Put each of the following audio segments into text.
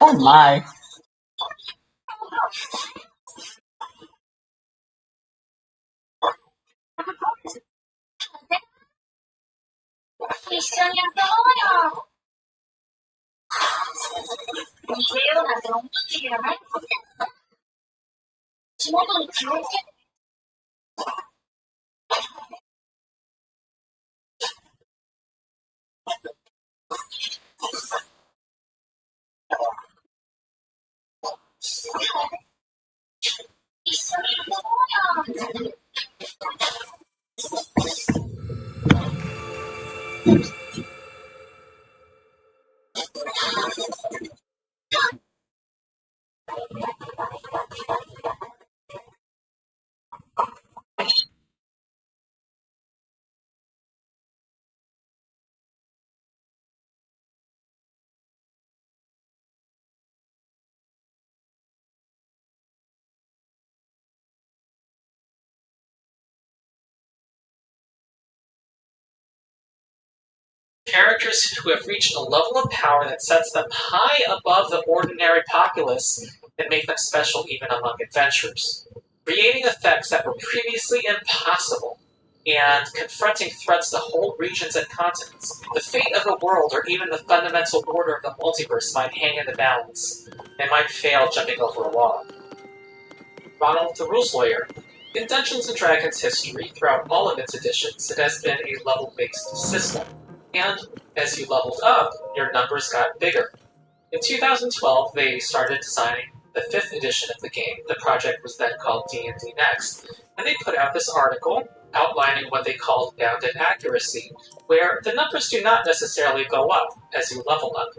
Oh my. Characters who have reached a level of power that sets them high above the ordinary populace and make them special even among adventurers, creating effects that were previously impossible, and confronting threats to whole regions and continents. The fate of the world, or even the fundamental order of the multiverse, might hang in the balance. They might fail jumping over a wall. Ronald the Rules Lawyer. In Dungeons & Dragons history, throughout all of its editions, it has been a level-based system, and as you leveled up, your numbers got bigger. In 2012, they started designing the 5th edition of the game. The project was then called D&D Next, and they put out this article outlining what they called bounded accuracy, where the numbers do not necessarily go up as you level up.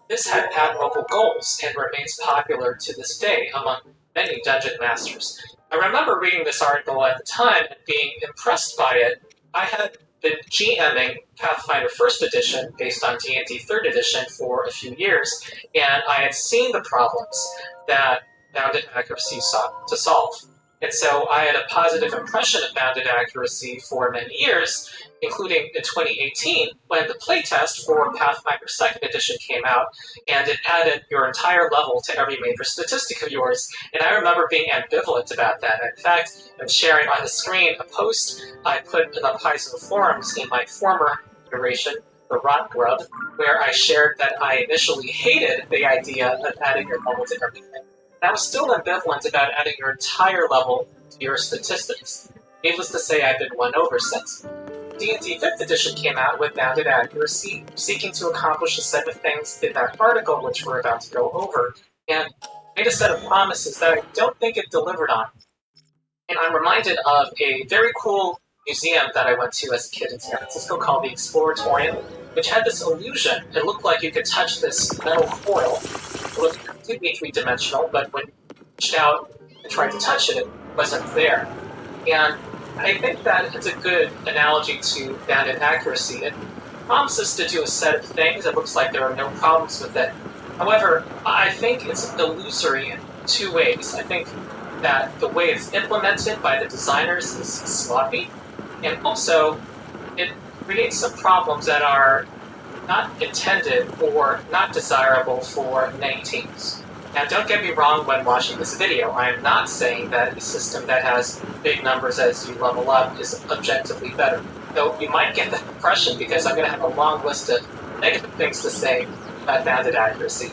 This had admirable goals and remains popular to this day among many dungeon masters. I remember reading this article at the time and being impressed by it. I had been GMing Pathfinder 1st Edition based on D&D 3rd Edition for a few years, and I had seen the problems that bounded accuracy sought to solve. And so I had a positive impression of bounded accuracy for many years, including in 2018 when the playtest for Pathfinder 2nd Edition came out, and it added your entire level to every major statistic of yours. And I remember being ambivalent about that. In fact, I'm sharing on the screen a post I put in the Paizo forums in my former iteration, the Rot Grub, where I shared that I initially hated the idea of adding your level to everything. And I was still ambivalent about adding your entire level to your statistics. Needless to say, I've been won over since. D&D 5th Edition came out with bounded accuracy, seeking to accomplish a set of things in that article which we're about to go over, and made a set of promises that I don't think it delivered on. And I'm reminded of a very cool museum that I went to as a kid in San Francisco called the Exploratorium, which had this illusion. It looked like you could touch this metal coil. It was completely three-dimensional, but when you reached out and tried to touch it, it wasn't there. And I think that it's a good analogy to bounded accuracy. It promises to do a set of things. It looks like there are no problems with it. However, I think it's illusory in two ways. I think that the way it's implemented by the designers is sloppy, and also it creates some problems that are not intended or not desirable for many teams. Now, don't get me wrong when watching this video. I am not saying that a system that has big numbers as you level up is objectively better. Though you might get that impression because I'm going to have a long list of negative things to say about bounded accuracy.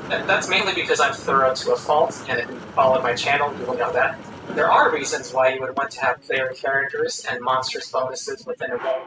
That's mainly because I'm thorough to a fault, and if you follow my channel, you will know that. There are reasons why you would want to have player characters and monstrous bonuses within a role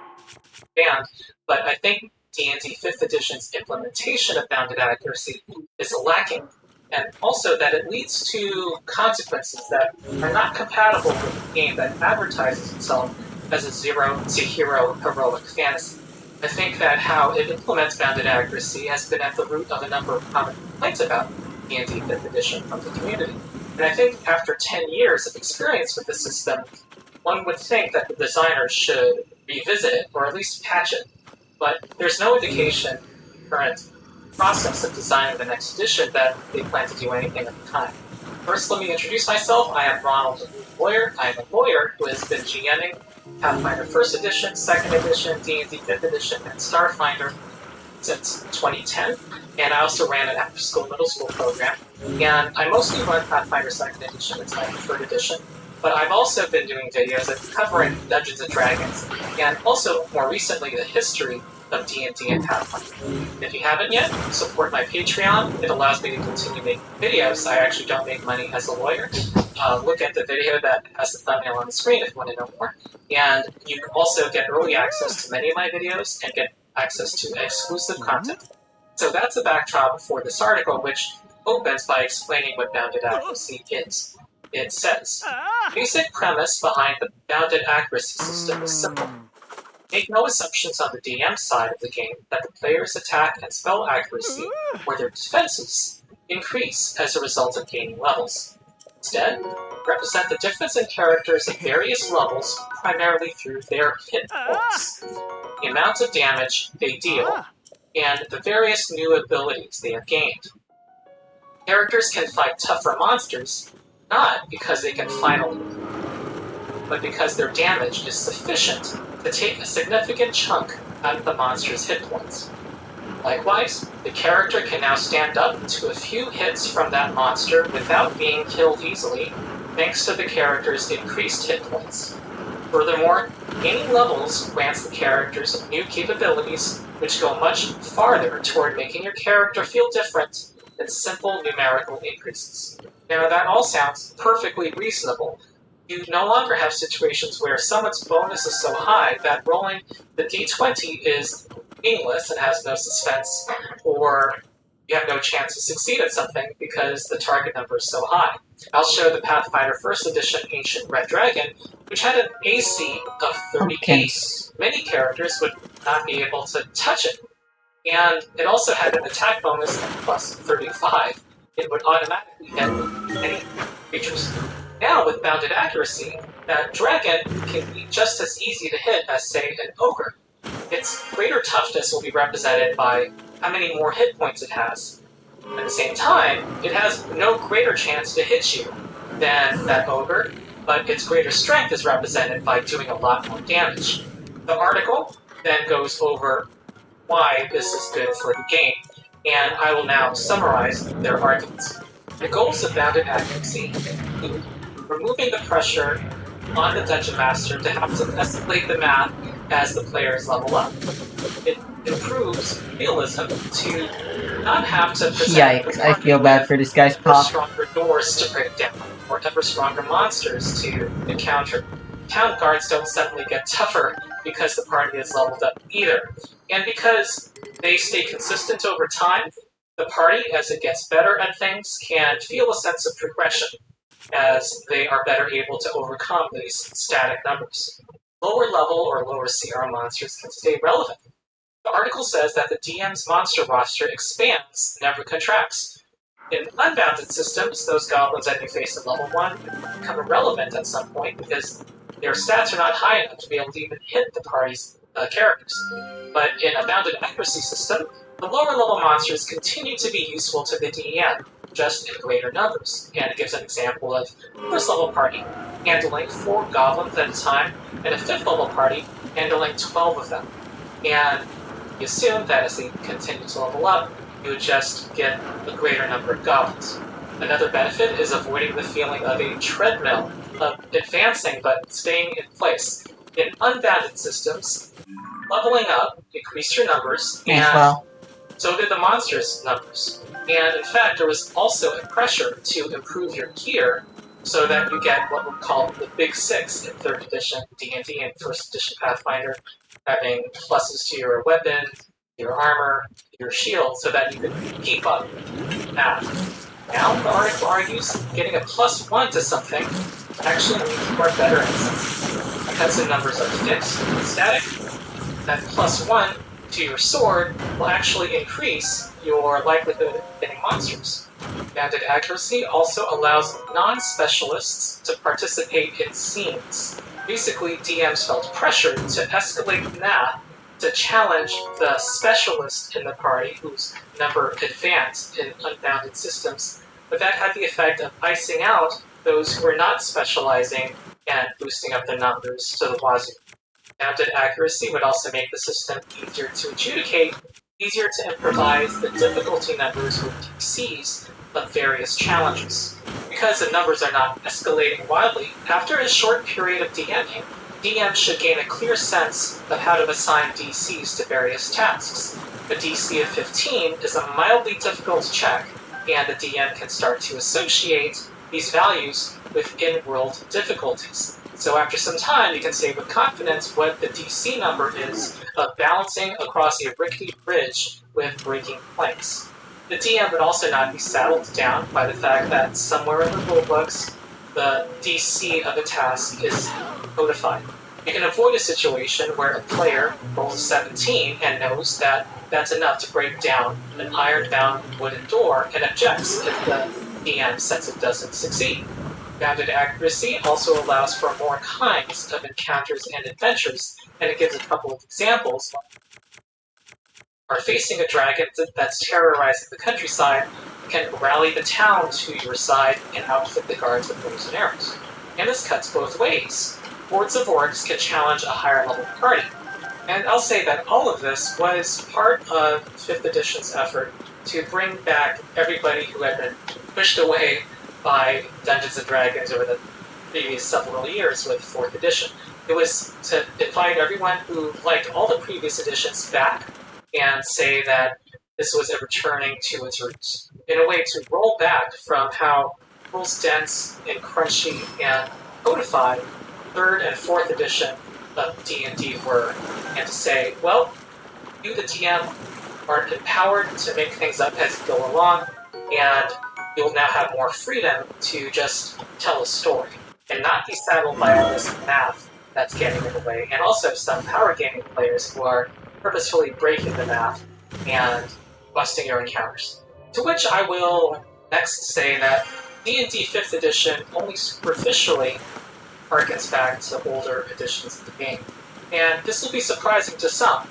band, but I think D&D 5th Edition's implementation of bounded accuracy is lacking, and also that it leads to consequences that are not compatible with a game that advertises itself as a zero-to-hero heroic fantasy. I think that how it implements bounded accuracy has been at the root of a number of common complaints about D&D 5th Edition from the community. And I think after 10 years of experience with the system, one would think that the designers should revisit it, or at least patch it. But there's no indication in the current process of designing the next edition that they plan to do anything at the time. First, let me introduce myself. I am Ronald Lawyer. I am a lawyer who has been GMing Pathfinder 1st Edition, 2nd Edition, D&D 5th Edition, and Starfinder since 2010. And I also ran an after-school middle school program. And I mostly run Pathfinder 2nd Edition. It's my preferred edition. But I've also been doing videos covering Dungeons & Dragons, and also, more recently, the history of D&D and Pathfinder. If you haven't yet, support my Patreon. It allows me to continue making videos. I actually don't make money as a lawyer. Look at the video that has the thumbnail on the screen if you want to know more. And you can also get early access to many of my videos and get access to exclusive content. So that's a backdrop for this article, which opens by explaining what bounded accuracy is. It says, basic premise behind the bounded accuracy system is simple. Make no assumptions on the DM side of the game that the player's attack and spell accuracy, or their defenses, increase as a result of gaining levels. Instead, represent the difference in characters at various levels primarily through their hit points, the amount of damage they deal, and the various new abilities they have gained. Characters can fight tougher monsters, not because they can finally, but because their damage is sufficient to take a significant chunk out of the monster's hit points. Likewise, the character can now stand up to a few hits from that monster without being killed easily, thanks to the character's increased hit points. Furthermore, gaining levels grants the characters new capabilities which go much farther toward making your character feel different than simple numerical increases. Now, that all sounds perfectly reasonable. You no longer have situations where someone's bonus is so high that rolling the d20 is meaningless and has no suspense, or you have no chance to succeed at something because the target number is so high. I'll show the Pathfinder 1st Edition Ancient Red Dragon, which had an AC of 38. Many characters would not be able to touch it. And it also had an attack bonus of plus 35. It would automatically hit any creatures. Now, with bounded accuracy, that dragon can be just as easy to hit as, say, an ogre. Its greater toughness will be represented by how many more hit points it has. At the same time, it has no greater chance to hit you than that ogre, but its greater strength is represented by doing a lot more damage. The article then goes over why this is good for the game, and I will now summarize their arguments. The goals of bounded accuracy include removing the pressure on the Dungeon Master to have to escalate the math as the players level up. It improves realism to not have to present Yikes, I feel bad for this guy's ever pop. stronger doors to break down, or ever stronger monsters to encounter. Town guards don't suddenly get tougher because the party is leveled up either. And because they stay consistent over time, the party, as it gets better at things, can feel a sense of progression, as they are better able to overcome these static numbers. Lower level or lower CR monsters can stay relevant. The article says that the DM's monster roster expands, never contracts. In unbounded systems, those goblins that you face at level 1 become irrelevant at some point because their stats are not high enough to be able to even hit the party's characters. But in a bounded accuracy system, the lower level monsters continue to be useful to the DM, just in greater numbers. And it gives an example of a first level party handling 4 goblins at a time, and a 5th level party handling 12 of them. And you assume that as they continue to level up, you would just get a greater number of goblins. Another benefit is avoiding the feeling of a treadmill, of advancing but staying in place. In unbounded systems, leveling up, increase your numbers, and So did the monsters' numbers. And in fact, there was also a pressure to improve your gear so that you get what we call the Big Six in 3rd edition D&D and 1st edition Pathfinder, having pluses to your weapon, your armor, your shield, so that you can keep up math. Now, the article argues getting a +1 to something actually means you are better at something. Because the numbers are fixed and static, that +1 to your sword will actually increase your likelihood of hitting monsters. Banded accuracy also allows non-specialists to participate in scenes. Basically, DMs felt pressured to escalate math to challenge the specialist in the party whose number advanced in unbounded systems, but that had the effect of icing out those who were not specializing and boosting up the numbers to the wazoo. Bounded accuracy would also make the system easier to adjudicate, easier to improvise the difficulty numbers with DCs of various challenges. Because the numbers are not escalating wildly, after a short period of DMing, DMs should gain a clear sense of how to assign DCs to various tasks. A DC of 15 is a mildly difficult check, and the DM can start to associate these values with in-world difficulties. So after some time, you can say with confidence what the DC number is of balancing across a rickety bridge with breaking planks. The DM would also not be saddled down by the fact that somewhere in the rulebooks, the DC of a task is codified. You can avoid a situation where a player rolls a 17 and knows that that's enough to break down an iron-bound wooden door and objects if the DM says it doesn't succeed. Bounded accuracy also allows for more kinds of encounters and adventures, and it gives a couple of examples. Are facing a dragon that's terrorizing the countryside, you can rally the town to your side and outfit the guards with bows and arrows. And this cuts both ways. Hordes of orcs can challenge a higher level party. And I'll say that all of this was part of 5th edition's effort to bring back everybody who had been pushed away by Dungeons & Dragons over the previous several years with 4th edition. It was to invite everyone who liked all the previous editions back and say that this was a returning to its roots. In a way, to roll back from how rules-dense and crunchy and codified 3rd and 4th edition of D&D were, and to say, well, you, the DM, are empowered to make things up as you go along, and you'll now have more freedom to just tell a story, and not be saddled by all this math that's getting in the way, and also some power gaming players who are purposefully breaking the math and busting your encounters. To which I will next say that D&D 5th edition only superficially harkens back to older editions of the game, and this will be surprising to some.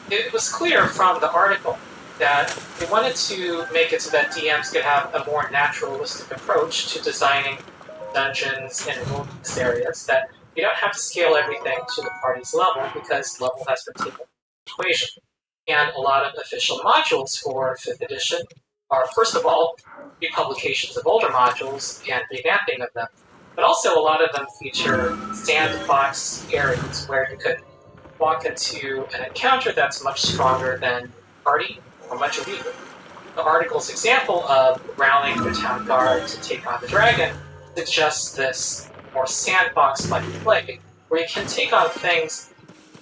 It was clear from the article that they wanted to make it so that DMs could have a more naturalistic approach to designing dungeons and wilderness areas, that you don't have to scale everything to the party's level because level has been taken into the equation. And a lot of official modules for 5th edition are, first of all, republications of older modules and revamping of them, but also a lot of them feature sandbox areas where you could walk into an encounter that's much stronger than party or much weaker. The article's example of rallying the town guard to take on the dragon suggests this more sandbox-like play, where you can take on things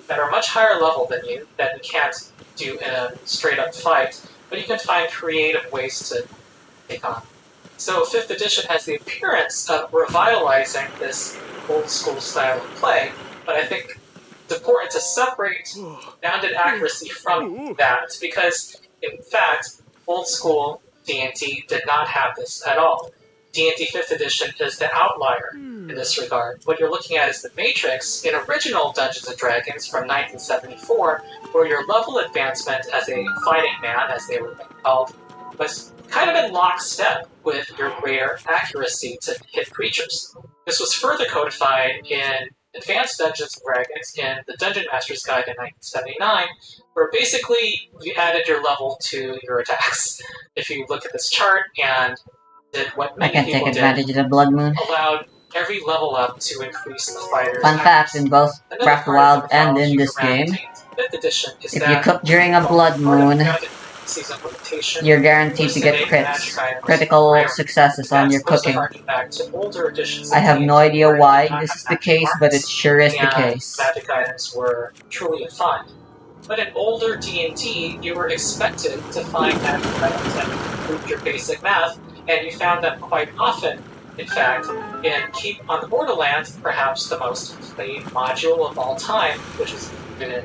that are much higher level than you, that you can't do in a straight-up fight, but you can find creative ways to take on. So 5th edition has the appearance of revitalizing this old-school style of play, but I think it's important to separate bounded accuracy from that, because, in fact, old-school D&D did not have this at all. D&D 5th edition is the outlier in this regard. What you're looking at is the Matrix in original Dungeons & Dragons from 1974, where your level advancement as a fighting man, as they were called, was kind of in lockstep with your rare accuracy to hit creatures. This was further codified in Advanced Dungeons & Dragons in the Dungeon Master's Guide in 1979, where basically you added your level to your attacks. If you look at this chart and did what many people take advantage of the Blood Moon. Allowed every level up to increase the fighter's Fun fact, in both Breath of the Wild and in this game, Fifth edition is if you cook during a Blood Moon, parentheses implementation. You're guaranteed to get crits, critical successes on your cooking. Back to older editions I have no idea why this is the case, but it sure is the and case. magic items were truly a find. But in older D&D, you were expected to find magic items that improved your basic math, and you found them quite often. In fact, in Keep on the Borderlands, perhaps the most played module of all time, which is included in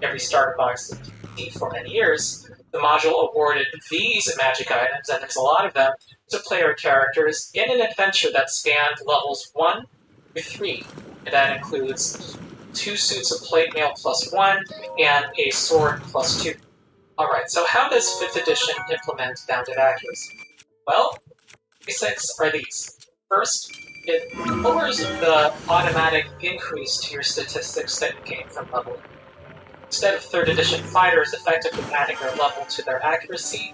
every starter box of D&D for many years, the module awarded these magic items, and there's a lot of them, to player characters in an adventure that spanned levels 1 through 3, and that includes 2 suits of plate mail +1 and a sword +2. Alright, so how does 5th edition implement bounded accuracy? Well, basics are these. First, it lowers the automatic increase to your statistics that you gain from leveling. Instead of 3rd edition fighters effectively adding their level to their accuracy,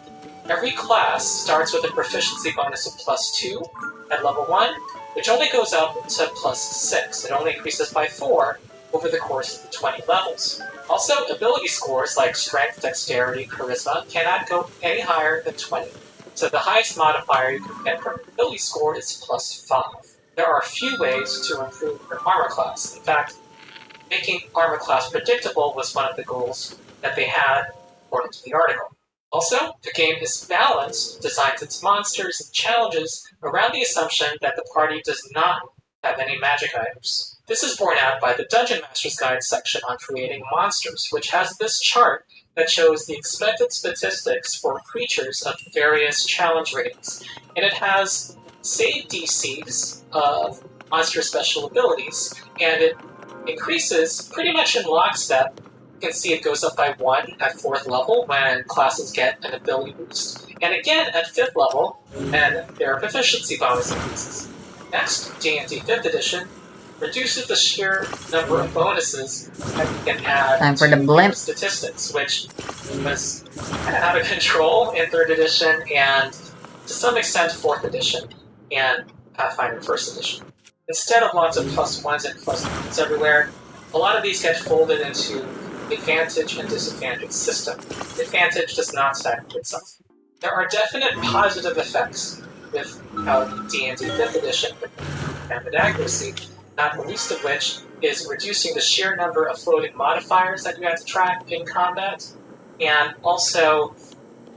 every class starts with a proficiency bonus of +2 at level 1, which only goes up to +6. It only increases by 4 over the course of the 20 levels. Also, ability scores like Strength, Dexterity, Charisma cannot go any higher than 20. So the highest modifier you can get from an ability score is +5. There are a few ways to improve your armor class. In fact, making armor class predictable was one of the goals that they had, according to the article. Also, the game is balanced, designs its monsters and challenges around the assumption that the party does not have any magic items. This is borne out by the Dungeon Master's Guide section on creating monsters, which has this chart that shows the expected statistics for creatures of various challenge ratings. And it has save DCs of monster special abilities, and it increases pretty much in lockstep. You can see it goes up by 1 at 4th level when classes get an ability boost, and again at 5th level when their proficiency bonus increases. Next, D&D 5th edition reduces the sheer number of bonuses that you can add Time for the to blimp. your statistics, which was kind of out of control in 3rd edition and to some extent 4th edition and Pathfinder 1st edition. Instead of lots of +1s and +2s everywhere, a lot of these get folded into advantage and disadvantage system. Advantage does not stack to itself. There are definite positive effects with how D&D 5th edition bounded accuracy, not the least of which is reducing the sheer number of floating modifiers that you have to track in combat, and also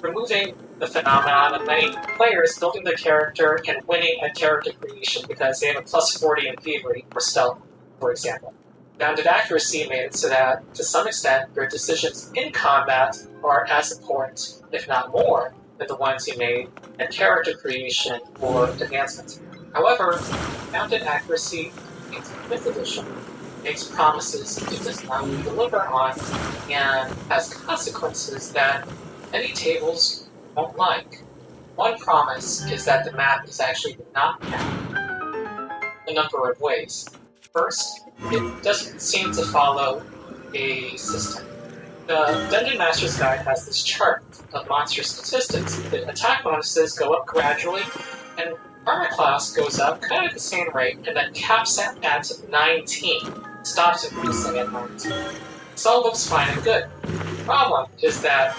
removing the phenomenon of many players building their character and winning at character creation because they have a +40 in thievery or stealth, for example. Bounded accuracy made it so that, to some extent, your decisions in combat are as important, if not more, than the ones you made at character creation or advancement. However, bounded accuracy in 5th edition makes promises it does not deliver on and has consequences that many tables won't like. One promise is that the map is actually not capped a number of ways. First, it doesn't seem to follow a system. The Dungeon Master's Guide has this chart of monster statistics. The attack bonuses go up gradually, and armor class goes up kind of at the same rate, and then caps at 19. Stops increasing at 19. This all looks fine and good. The problem is that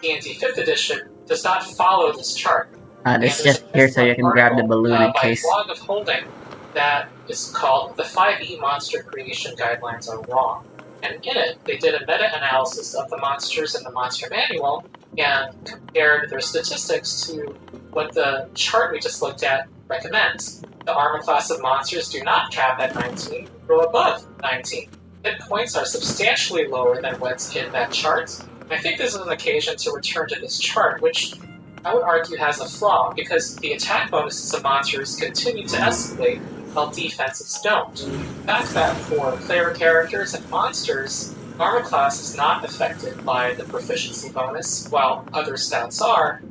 D&D 5th edition does not follow this chart. It's just here so you can grab the balloon in case. By Blog of Holding that is called The 5e Monster Creation Guidelines Are Wrong. And in it, they did a meta-analysis of the monsters in the Monster Manual and compared their statistics to what the chart we just looked at recommends. The armor class of monsters do not cap at 19, go above 19. Hit points are substantially lower than what's in that chart. And I think this is an occasion to return to this chart, which I would argue has a flaw, because the attack bonuses of monsters continue to escalate while defenses don't. The fact that for player characters and monsters, armor class is not affected by the proficiency bonus, while other stats are,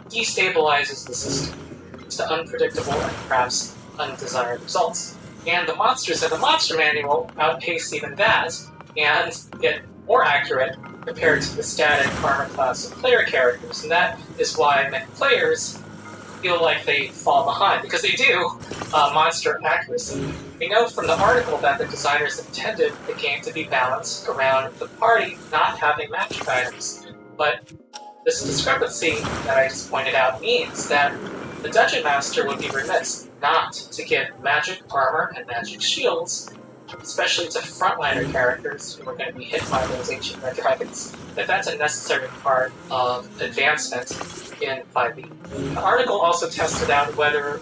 destabilizes the system. It's to unpredictable and perhaps undesired results. And the monsters in the Monster Manual outpace even that, and get more accurate compared to the static armor class of player characters, and that is why many players feel like they fall behind, because they do monster accuracy. We know from the article that the designers intended the game to be balanced around the party not having magic items, but This discrepancy that I just pointed out means that the Dungeon Master would be remiss not to give magic armor and magic shields, especially to frontliner characters who are going to be hit by those ancient red dragons, that that's a necessary part of advancement in 5e. The article also tested out whether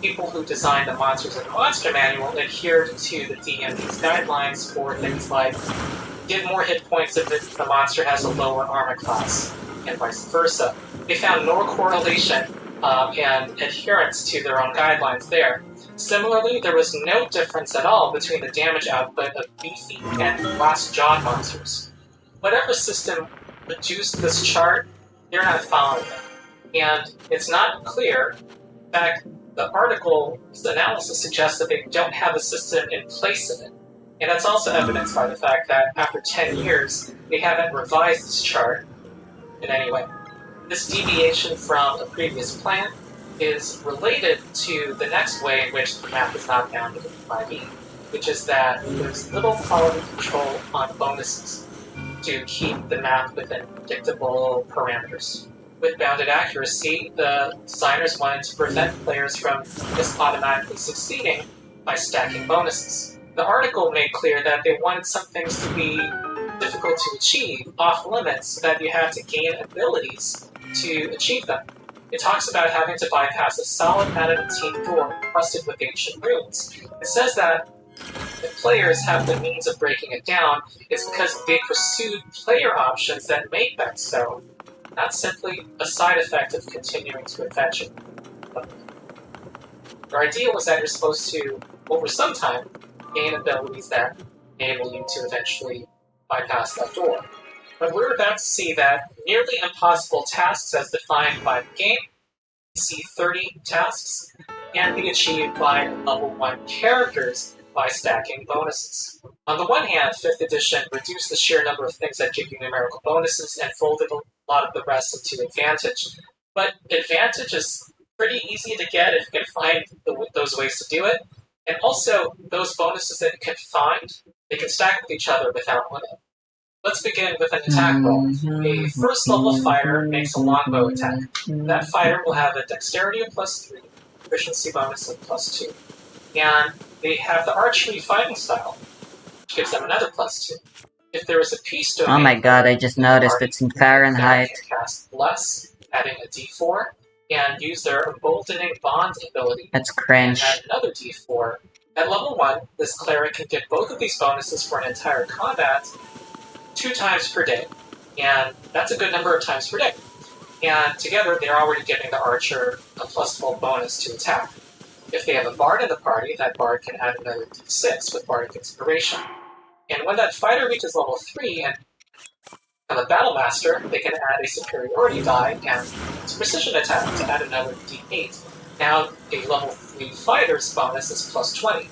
people who designed the monsters in the monster manual adhered to the DMD's guidelines for things like give more hit points if the monster has a lower armor class, and vice versa. They found no correlation and adherence to their own guidelines there. Similarly, there was no difference at all between the damage output of beefy and glass jawed monsters. Whatever system produced this chart, they're not following it. And it's not clear. In fact, the article's analysis suggests that they don't have a system in place of it. And that's also evidenced by the fact that after 10 years, they haven't revised this chart in any way. This deviation from a previous plan is related to the next way in which the map is not bounded in 5e, which is that there's little quality control on bonuses to keep the map within predictable parameters. With bounded accuracy, the designers wanted to prevent players from just automatically succeeding by stacking bonuses. The article made clear that they wanted some things to be difficult to achieve, off limits, so that you had to gain abilities to achieve them. It talks about having to bypass a solid adamantine door encrusted with ancient runes. It says that if players have the means of breaking it down, it's because they pursued player options that make that so, not simply a side effect of continuing to adventure. Their idea was that you're supposed to, over some time, gain abilities that enable you to eventually bypass that door. But we're about to see that nearly impossible tasks as defined by the game, see 30 tasks, can be achieved by level 1 characters by stacking bonuses. On the one hand, 5th edition reduced the sheer number of things that give you numerical bonuses and folded a lot of the rest into advantage. But advantage is pretty easy to get if you can find those ways to do it. And also, those bonuses that you can find, they can stack with each other without limit. Let's begin with an attack roll. A first level fighter makes a longbow attack. That fighter will have a dexterity of +3, efficiency bonus of +2. And they have the archery fighting style, which gives them another +2. If there is a peace domain, Oh my god, I just noticed it's in Fahrenheit. They can cast Bless, adding a d4, and use their Emboldening Bond ability. That's cringe. And add another d4. At level 1, this cleric can get both of these bonuses for an entire combat 2 times per day. And that's a good number of times per day. And together, they're already giving the archer a +12 bonus to attack. If they have a bard in the party, that bard can add another d6 with bardic inspiration. And when that fighter reaches level 3 and become a battle master, they can add a superiority die and its precision attack to add another d8. Now, a level 3 fighter's bonus is +20.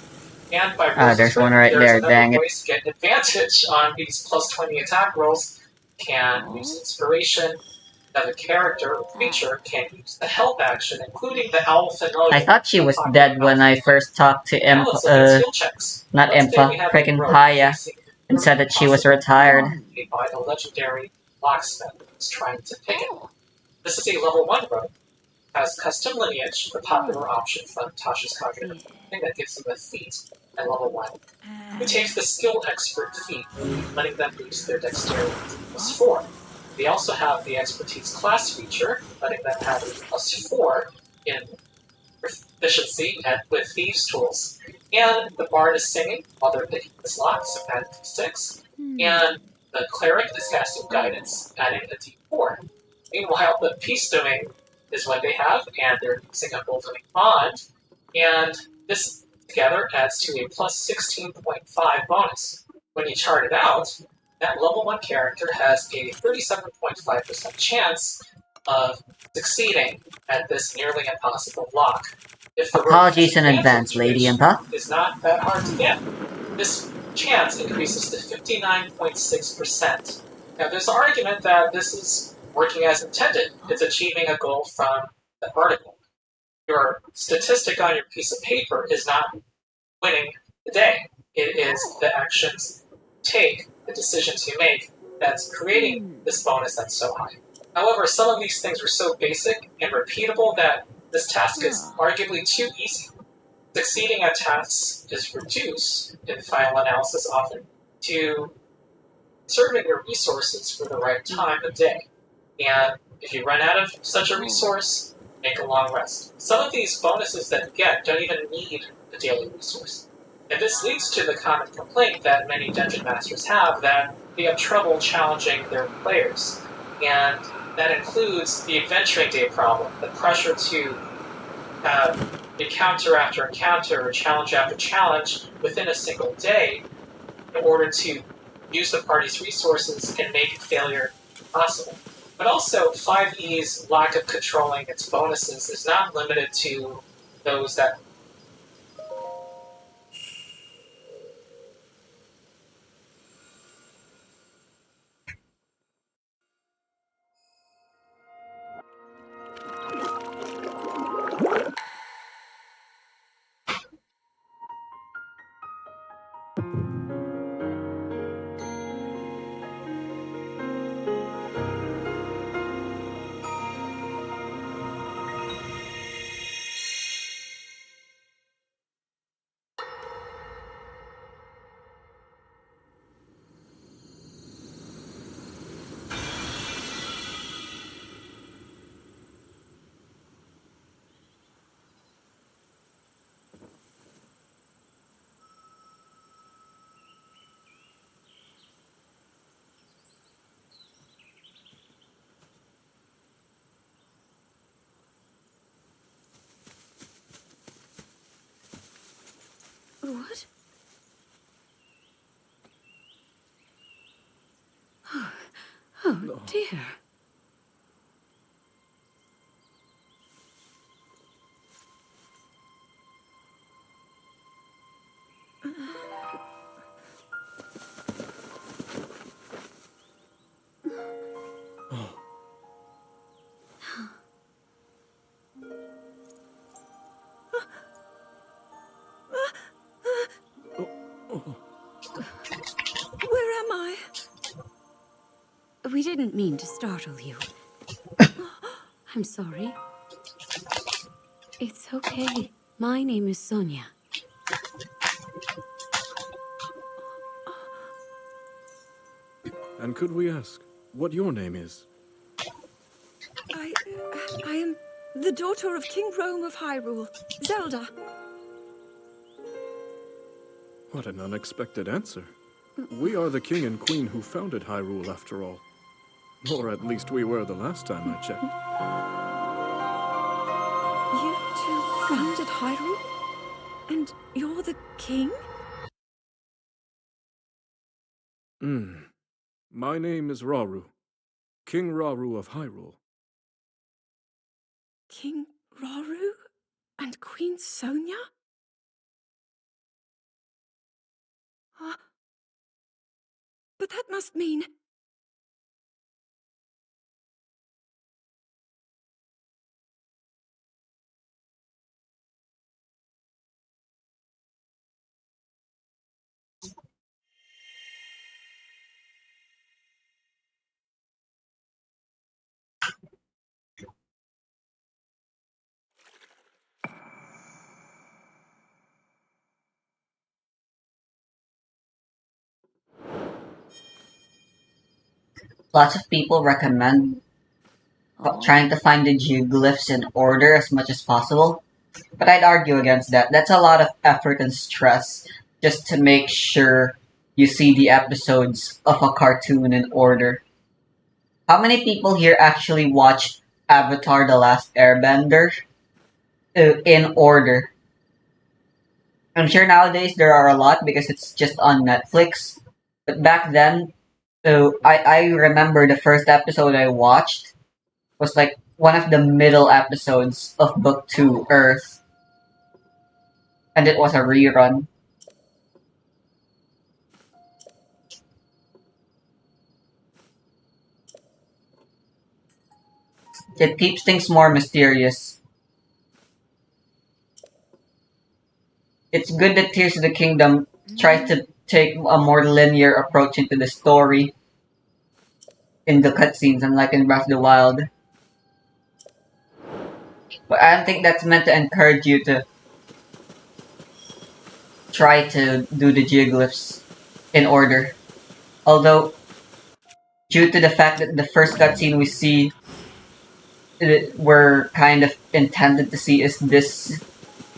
And by there's one right there, dang it. ways to get advantage on these +20 attack rolls. Can use inspiration. Another character or creature can use the help action, including the owl familiar. I thought she was dead when I first talked to not Impa, freaking Paya, and said that she was retired. By the legendary locksmith who's trying to pick it. This is a level 1 rogue. Has custom lineage, the popular option from Tasha's Conjurer, thing that gives them a feat at level 1. Who takes the skill expert feat, letting them boost their dexterity to +4. They also have the expertise class feature, letting them have a +4 in proficiency with thieves tools. And the bard is singing while they're picking the slots, so add a d6. And the cleric is casting guidance, adding a d4. Meanwhile, the peace domain is what they have, and they're using a Emboldening Bond. And this together adds to a +16.5 bonus. When you chart it out, that level 1 character has a 37.5% chance of succeeding at this nearly impossible lock. If the Apologies in advance, Lady Impa. Is not that hard to get. This chance increases to 59.6%. Now, there's an argument that this is working as intended. It's achieving a goal from the article. Your statistic on your piece of paper is not winning the day. It is the actions you take, the decisions you make, that's creating this bonus that's so high. However, some of these things are so basic and repeatable that this task is arguably too easy. Succeeding at tasks is reduced, in final analysis often, to conserving your resources for the right time of day. And if you run out of such a resource, make a long rest. Some of these bonuses that you get don't even need a daily resource. And this leads to the common complaint that many dungeon masters have that they have trouble challenging their players. And that includes the adventuring day problem, the pressure to have encounter after encounter, or challenge after challenge within a single day in order to use the party's resources and make failure possible. But also, 5e's lack of controlling its bonuses is not limited to those that. What? Oh dear. Where am I? We didn't mean to startle you. I'm sorry. It's okay. My name is Sonia. And could we ask what your name is? I am the daughter of King Rome of Hyrule, Zelda. What an unexpected answer. We are the king and queen who founded Hyrule, after all. Or at least we were the last time I checked. You two founded Hyrule? And you're the king? My name is Rauru. King Rauru of Hyrule. King Rauru? And Queen Sonia? But that must mean... Lots of people recommend trying to find the geoglyphs in order as much as possible, but I'd argue against that. That's a lot of effort and stress just to make sure you see the episodes of a cartoon in order. How many people here actually watched Avatar The Last Airbender in order? I'm sure nowadays there are a lot because it's just on Netflix. But back then, I remember the first episode I watched was like one of the middle episodes of Book 2, Earth. And it was a rerun. It keeps things more mysterious. It's good that Tears of the Kingdom tries to take a more linear approach into the story. in the cutscenes, unlike in Breath of the Wild. But I don't think that's meant to encourage you to try to do the geoglyphs in order. Although, due to the fact that the first cutscene we see, we're kind of intended to see is this,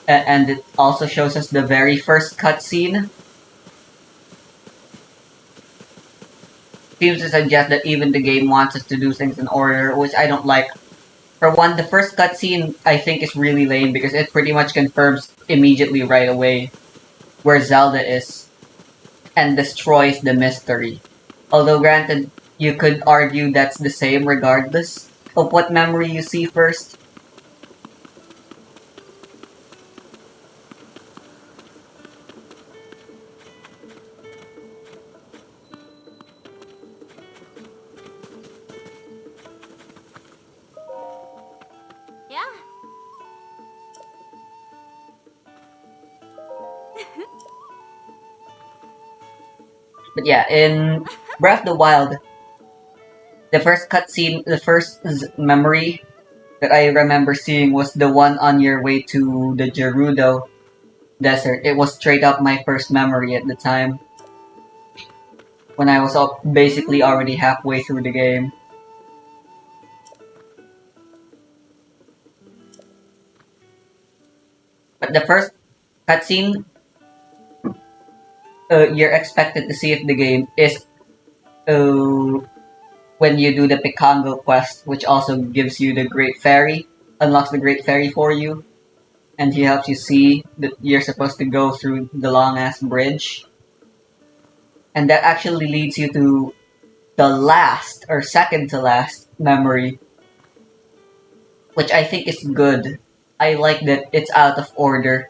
and it also shows us the very first cutscene, seems to suggest that even the game wants us to do things in order, which I don't like. For one, the first cutscene I think is really lame because it pretty much confirms immediately right away where Zelda is and destroys the mystery. Although granted, you could argue that's the same regardless of what memory you see first. Yeah. But yeah, in Breath of the Wild, the first cutscene, the first memory that I remember seeing was the one on your way to the Gerudo Desert. It was straight up my first memory at the time, when I was basically already halfway through the game. But the first cutscene you're expected to see of the game is when you do the Pikango quest, which also gives you the Great Fairy, unlocks the Great Fairy for you, and he helps you see that you're supposed to go through the long ass bridge. And that actually leads you to the last, or second to last, memory, which I think is good. I like that it's out of order,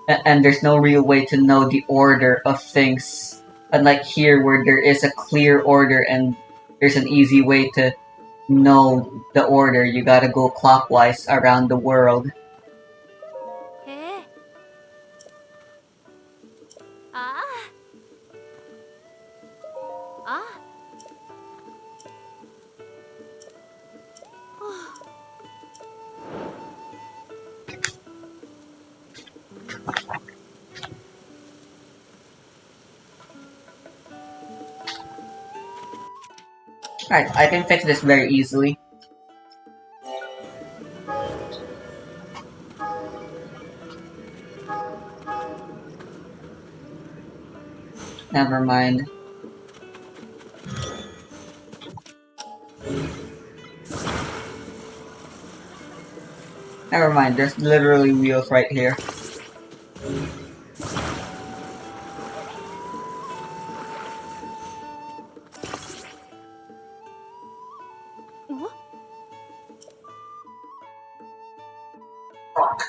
and there's no real way to know the order of things. Unlike here, where there is a clear order and there's an easy way to know the order, you gotta go clockwise around the world. Hey. Ah. Ah. Oh. Right, I can fix this very easily. Never mind. Never mind, there's literally wheels right here.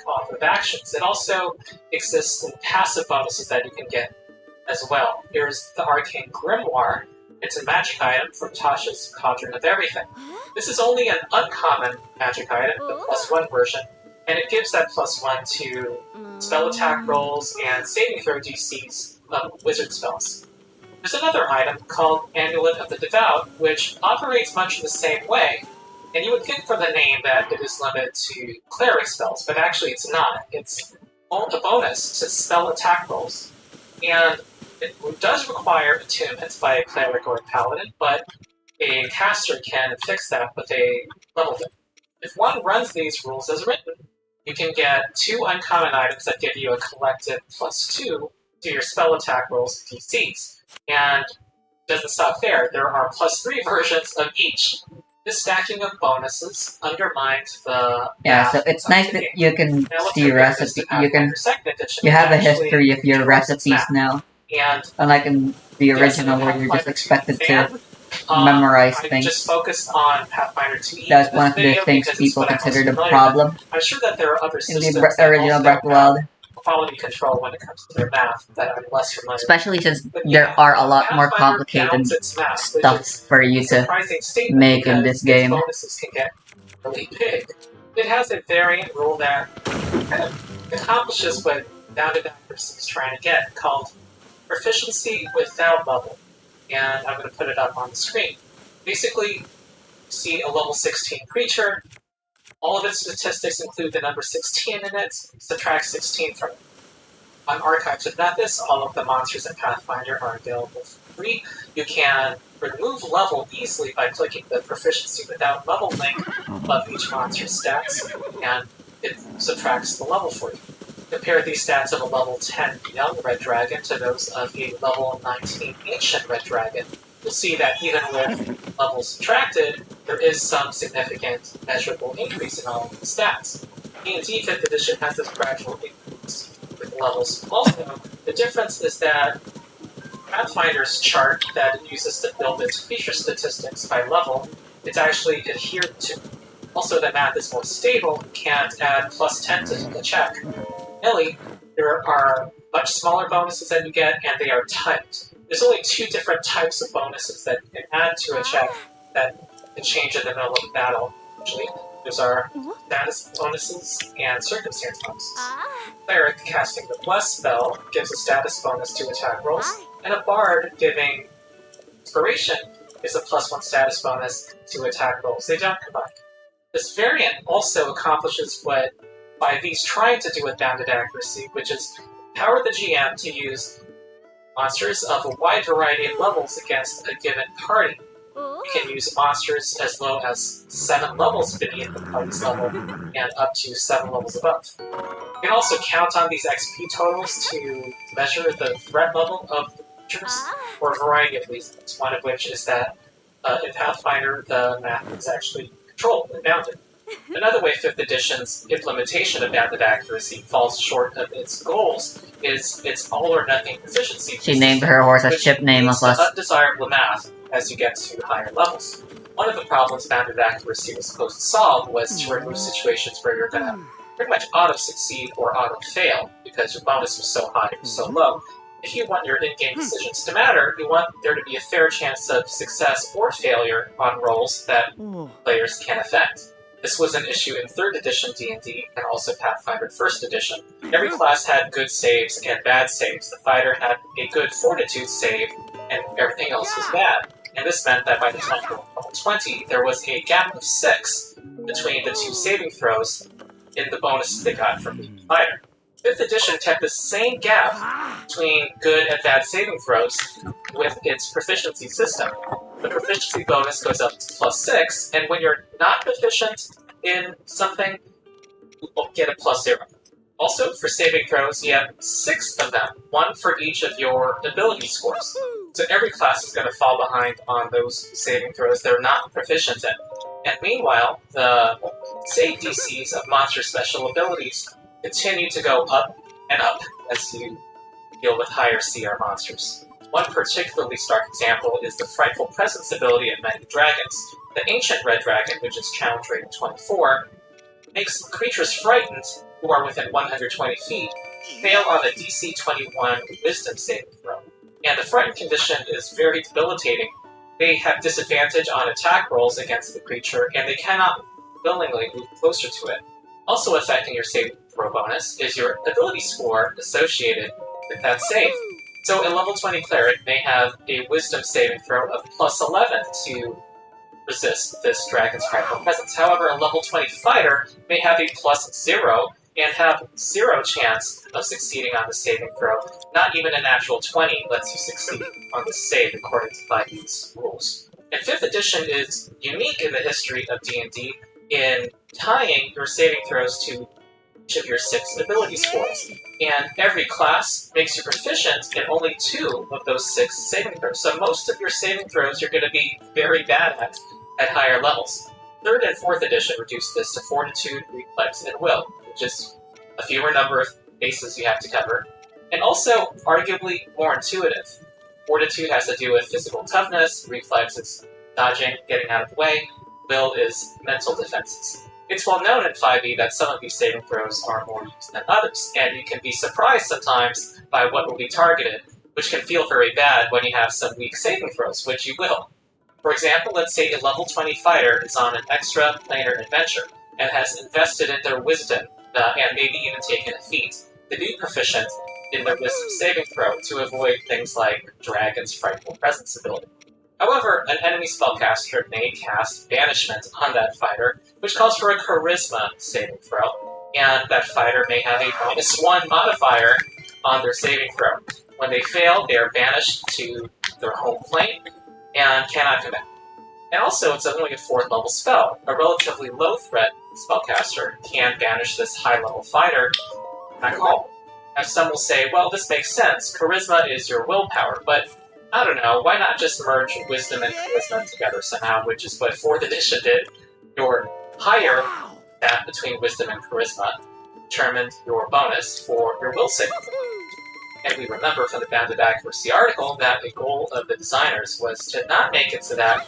Off of actions. It also exists in passive bonuses that you can get as well. Here's the Arcane Grimoire. It's a magic item from Tasha's Cauldron of Everything. This is only an uncommon magic item, the +1 version, and it gives that +1 to spell attack rolls and saving throw DCs of wizard spells. There's another item called Amulet of the Devout, which operates much in the same way, and you would think from the name that it is limited to cleric spells, but actually it's not. It's a bonus to spell attack rolls, and it does require attunement by a cleric or a paladin, but a caster can fix that with a level dip. If one runs these rules as written, you can get 2 uncommon items that give you a collective +2 to your spell attack rolls and DCs. And it doesn't stop there. There are +3 versions of each. This stacking of bonuses undermines the Yeah, so it's nice that you can see recipes. You have a history of your recipes now. And Unlike in the original, where you're just expected to memorize I things. just focused on Pathfinder 2E. That's one of the things people consider the problem I'm sure that there are other in systems the that original also Breath of the have Wild. quality control when it comes to their math that I'm less familiar with. Especially since But there yeah, are a lot more Pathfinder complicated downs its math, which stuff is for a you to surprising statement make in because this its game. bonuses can get really big. It has a variant rule that kind of accomplishes what Bounded Accuracy is trying to get, called Proficiency Without Level. And I'm going to put it up on the screen. Basically, you see a level 16 creature. All of its statistics include the number 16 in it. Subtract 16 from it. On Archives of Nethys, all of the monsters in Pathfinder are available for free. You can remove level easily by clicking the proficiency without level link above each monster's stats, and it subtracts the level for you. Compare these stats of a level 10 young red dragon to those of a level 19 ancient red dragon. You'll see that even with levels subtracted, there is some significant measurable increase in all of the stats. D&D 5th edition has this gradual increase with levels. Also, the difference is that Pathfinder's chart that it uses to build its creature statistics by level, it's actually adhered to. Also, the math is more stable, you can't add plus 10 to the check. Ellie, there are much smaller bonuses that you get, and they are typed. There's only 2 different types of bonuses that you can add to a check that can change in the middle of battle, usually. Those are status bonuses and circumstance bonuses. Cleric casting the Bless spell gives a status bonus to attack rolls, and a Bard giving Inspiration is a +1 status bonus to attack rolls. They don't combine. This variant also accomplishes what 5e's trying to do with Bounded Accuracy, which is empower the GM to use monsters of a wide variety of levels against a given party. You can use monsters as low as 7 levels beneath the party's level, and up to 7 levels above. You can also count on these XP totals to measure the threat level of the creatures for a variety of reasons, one of which is that in Pathfinder, the map is actually controlled and bounded. Another way 5th edition's implementation of Bounded Accuracy falls short of its goals is its all-or-nothing proficiency. She named her horse a ship name leads of to us. undesirable math as you get to higher levels. One of the problems Bounded Accuracy was supposed to solve was to remove situations where you're going to pretty much auto-succeed or auto-fail, because your bonus was so high or so low. If you want your in-game decisions to matter, you want there to be a fair chance of success or failure on rolls that players can affect. This was an issue in 3rd edition D&D and also Pathfinder 1st edition. Every class had good saves and bad saves. The fighter had a good fortitude save, and everything else was bad. And this meant that by the time you were level 20, there was a gap of 6 between the 2 saving throws in the bonuses they got from the fighter. 5th edition kept the same gap between good and bad saving throws with its proficiency system. The proficiency bonus goes up to +6, and when you're not proficient in something, you will get a +0. Also, for saving throws, you have 6 of them, 1 for each of your ability scores. So every class is going to fall behind on those saving throws they're not proficient in. And meanwhile, the save DCs of monster special abilities continue to go up and up as you deal with higher CR monsters. One particularly stark example is the Frightful Presence ability of Many Dragons. The Ancient Red Dragon, which is challenge rating 24, makes creatures frightened who are within 120 feet fail on a DC 21 Wisdom saving throw. And the frightened condition is very debilitating. They have disadvantage on attack rolls against the creature, and they cannot willingly move closer to it. Also affecting your saving throw bonus is your ability score associated with that save. So a level 20 cleric may have a wisdom saving throw of +11 to resist this dragon's frightful presence. However, a level 20 fighter may have a +0 and have 0 chance of succeeding on the saving throw. Not even a natural 20 lets you succeed on the save according to 5e's rules. And 5th edition is unique in the history of D&D in tying your saving throws to each of your 6 ability scores. And every class makes you proficient in only 2 of those 6 saving throws. So most of your saving throws you're going to be very bad at higher levels. 3rd and 4th edition reduced this to Fortitude, Reflex, and Will, which is a fewer number of bases you have to cover, and also arguably more intuitive. Fortitude has to do with physical toughness, Reflex is dodging, getting out of the way, Will is mental defenses. It's well known in 5e that some of these saving throws are more used than others, and you can be surprised sometimes by what will be targeted, which can feel very bad when you have some weak saving throws, which you will. For example, let's say a level 20 fighter is on an extra-planar adventure, and has invested in their wisdom, and maybe even taken a feat, to be proficient in their wisdom saving throw to avoid things like Dragon's Frightful Presence ability. However, an enemy spellcaster may cast Banishment on that fighter, which calls for a Charisma saving throw, and that fighter may have a -1 modifier on their saving throw. When they fail, they are banished to their home plane and cannot come back. And also, it's only a 4th level spell. A relatively low threat spellcaster can banish this high level fighter back home. Now some will say, well, this makes sense. Charisma is your willpower, but I don't know, why not just merge Wisdom and Charisma together somehow, which is what 4th edition did. Your higher stat between Wisdom and Charisma determined your bonus for your will saving throw. And we remember from the Bounded Accuracy article that the goal of the designers was to not make it so that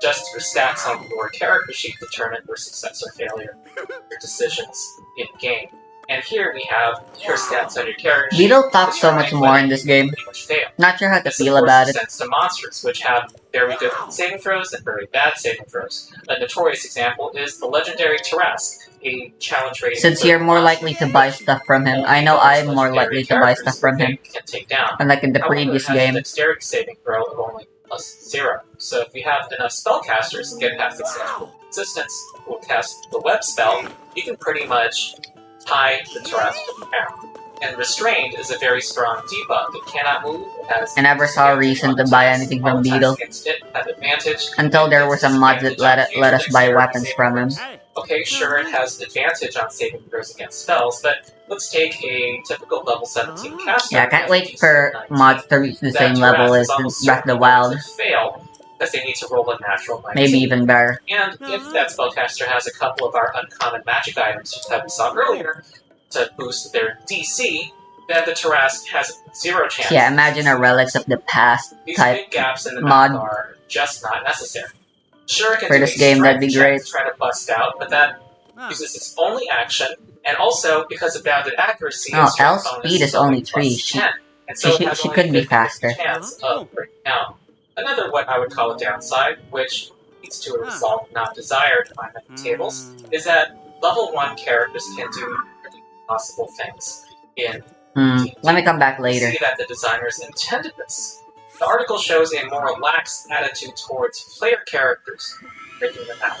just your stats on your character sheet determine your success or failure, your decisions in-game. And here we have your stats on your character sheet. Beetle talks so much determining more whether in this you game. pretty much fail. Not sure how to This, feel of course, about it. extends to monsters, which have very good saving throws and very bad saving throws. A notorious example is the legendary Tarrasque, a challenge rating. Since you're more likely to buy stuff from him, I know I'm more likely to buy stuff from him. Can take down. Unlike in the However, previous it has game. a dexterity saving throw of only +0. So if you have enough spellcasters to get past the sexual resistance who will cast the web spell, you can pretty much tie the Tarrasque to the ground. And Restrained is a very strong debuff. It cannot move, it has... I never saw a reason to buy anything from Beetle. Against it have advantage. Until there were some mods that let us buy weapons from him. Okay, sure, it has advantage on saving throws against spells, but let's take a typical level 17 caster. Yeah, I can't with wait DC for 19. mods to reach the same level as Breath of the Wild. Fail, because they need to roll a natural 19. Maybe even better. And if that spellcaster has a couple of our uncommon magic items that we saw earlier to boost their DC, then the Tarrasque has 0 chance. Yeah, imagine a Relics of the Past These type big gaps in the mod. map are just not necessary. Sure, it can For do this a game, that'd strength be check great. to try to bust out, but that uses its only action, and also because of bounded accuracy, Oh, its strength Elle's bonus speed is only 3. +10, and so it has She only could be 50% faster. chance of breaking out. Another what I would call a downside, which leads to a result not desired on many tables, is that level 1 characters can do pretty impossible things in Let me come back we later. see that the designers intended this. The article shows a more relaxed attitude towards player characters, breaking them out.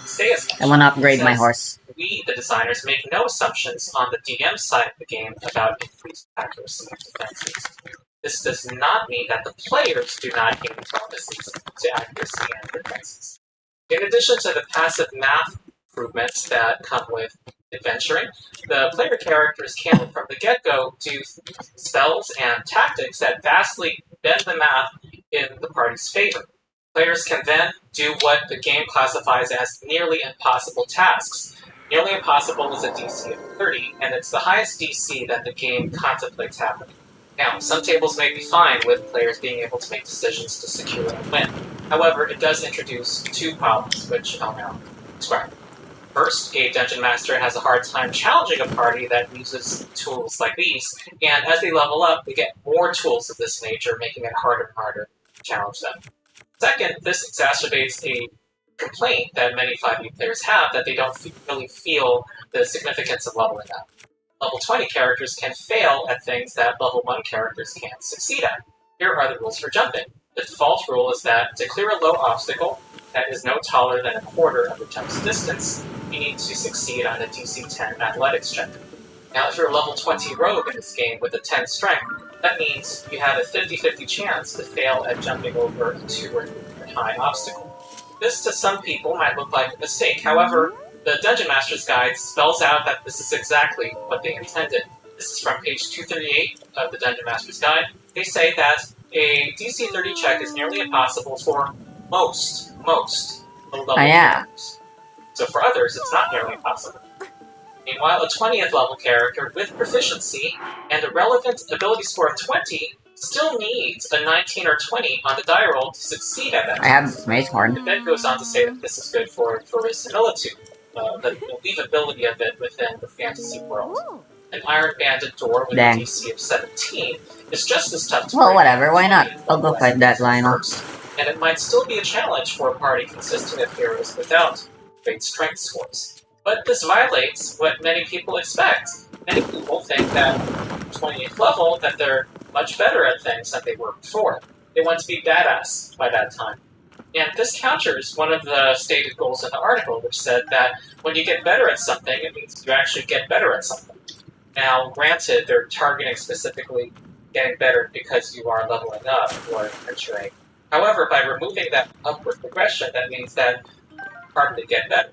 Say as much. I want to upgrade It my says, horse. We, the designers, make no assumptions on the DM side of the game about increased accuracy of defenses. This does not mean that the players do not gain bonuses to accuracy and defenses. In addition to the passive math improvements that come with adventuring, the player characters can, from the get-go, do spells and tactics that vastly bend the math in the party's favor. Players can then do what the game classifies as nearly impossible tasks. Nearly impossible is a DC of 30, and it's the highest DC that the game contemplates happening. Now, some tables may be fine with players being able to make decisions to secure a win. However, it does introduce 2 problems, which I'll now describe. First, a Dungeon Master has a hard time challenging a party that uses tools like these, and as they level up, they get more tools of this nature, making it harder and harder to challenge them. Second, this exacerbates a complaint that many 5e players have, that they don't really feel the significance of leveling up. Level 20 characters can fail at things that level 1 characters can't succeed at. Here are the rules for jumping. The default rule is that to clear a low obstacle that is no taller than a quarter of the jump's distance, you need to succeed on a DC 10 athletics check. Now, if you're a level 20 rogue in this game with a 10 strength, that means you have a 50-50 chance to fail at jumping over a 2 or 3 meter high obstacle. This, to some people, might look like a mistake. However, the Dungeon Master's Guide spells out that this is exactly what they intended. This is from page 238 of the Dungeon Master's Guide. They say that a DC 30 check is nearly impossible for most low-level characters. So for others, it's not nearly impossible. Meanwhile, a 20th level character with proficiency and a relevant ability score of 20 still needs a 19 or 20 on the die roll to succeed at that. I have Mace Horn. It then goes on to say that this is good for verisimilitude, the believability of it within the fantasy world. An Iron Banded door with Dang. a DC of 17 is just as tough to Well, break whatever, why as not? a I'll go level fight that Lionel. first, and it might still be a challenge for a party consisting of heroes without great strength scores. But this violates what many people expect. Many people think that 20th level, that they're much better at things than they were before. They want to be badass by that time. And this counters one of the stated goals in the article, which said that when you get better at something, it means you actually get better at something. Now, granted, they're targeting specifically getting better because you are leveling up or adventuring. However, by removing that upward progression, that means that it's harder to get better.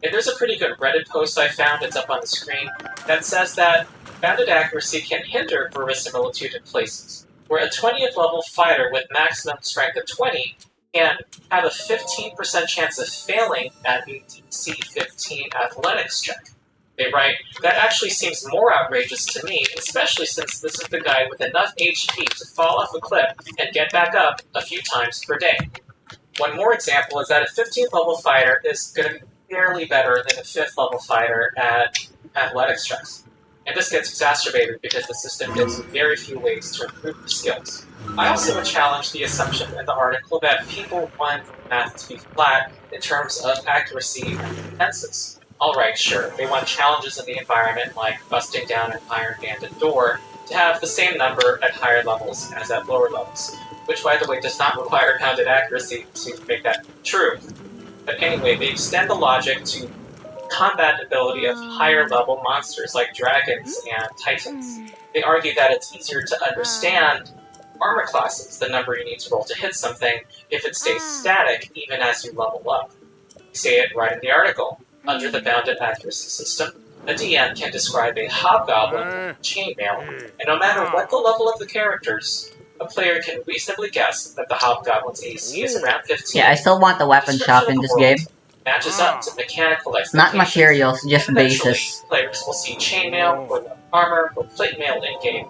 And there's a pretty good Reddit post I found, it's up on the screen, that says that bounded accuracy can hinder verisimilitude in places, where a 20th level fighter with maximum strength of 20 can have a 15% chance of failing at a DC 15 athletics check. They write, that actually seems more outrageous to me, especially since this is the guy with enough HP to fall off a cliff and get back up a few times per day. One more example is that a 15th level fighter is going to be barely better than a 5th level fighter at athletics checks. And this gets exacerbated because the system gives you very few ways to improve your skills. I also would challenge the assumption in the article that people want math to be flat in terms of accuracy and defenses. Alright, sure, they want challenges in the environment like busting down an iron banded door to have the same number at higher levels as at lower levels, which by the way does not require bounded accuracy to make that true. But anyway, they extend the logic to combat ability of higher level monsters like dragons and titans. They argue that it's easier to understand armor classes, the number you need to roll to hit something, if it stays static even as you level up. They say it right in the article. Under the bounded accuracy system, a DM can describe a hobgoblin chainmail, and no matter what the level of the characters, a player can reasonably guess that the hobgoblin's AC is around 15. Yeah, I still want the weapon shop in this game. Matches up to mechanical expectations. Not materials, just Eventually, bases. players will see chainmail or armor or plate mail in-game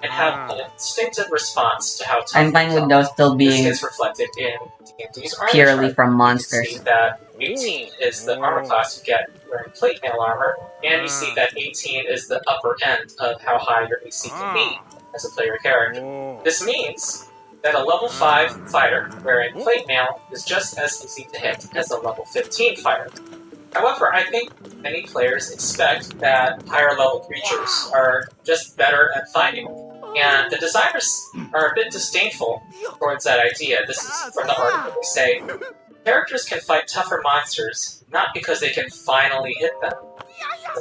and have an instinctive response to how tough I'm fine with those still this being gets reflected in D&D's armor purely chart. from You monsters. see that 18 is the armor class you get wearing plate mail armor, and you see that 18 is the upper end of how high your AC can be as a player character. This means that a level 5 fighter wearing plate mail is just as easy to hit as a level 15 fighter. However, I think many players expect that higher level creatures are just better at fighting, and the designers are a bit disdainful towards that idea. This is from the article. They say, characters can fight tougher monsters, not because they can finally hit them.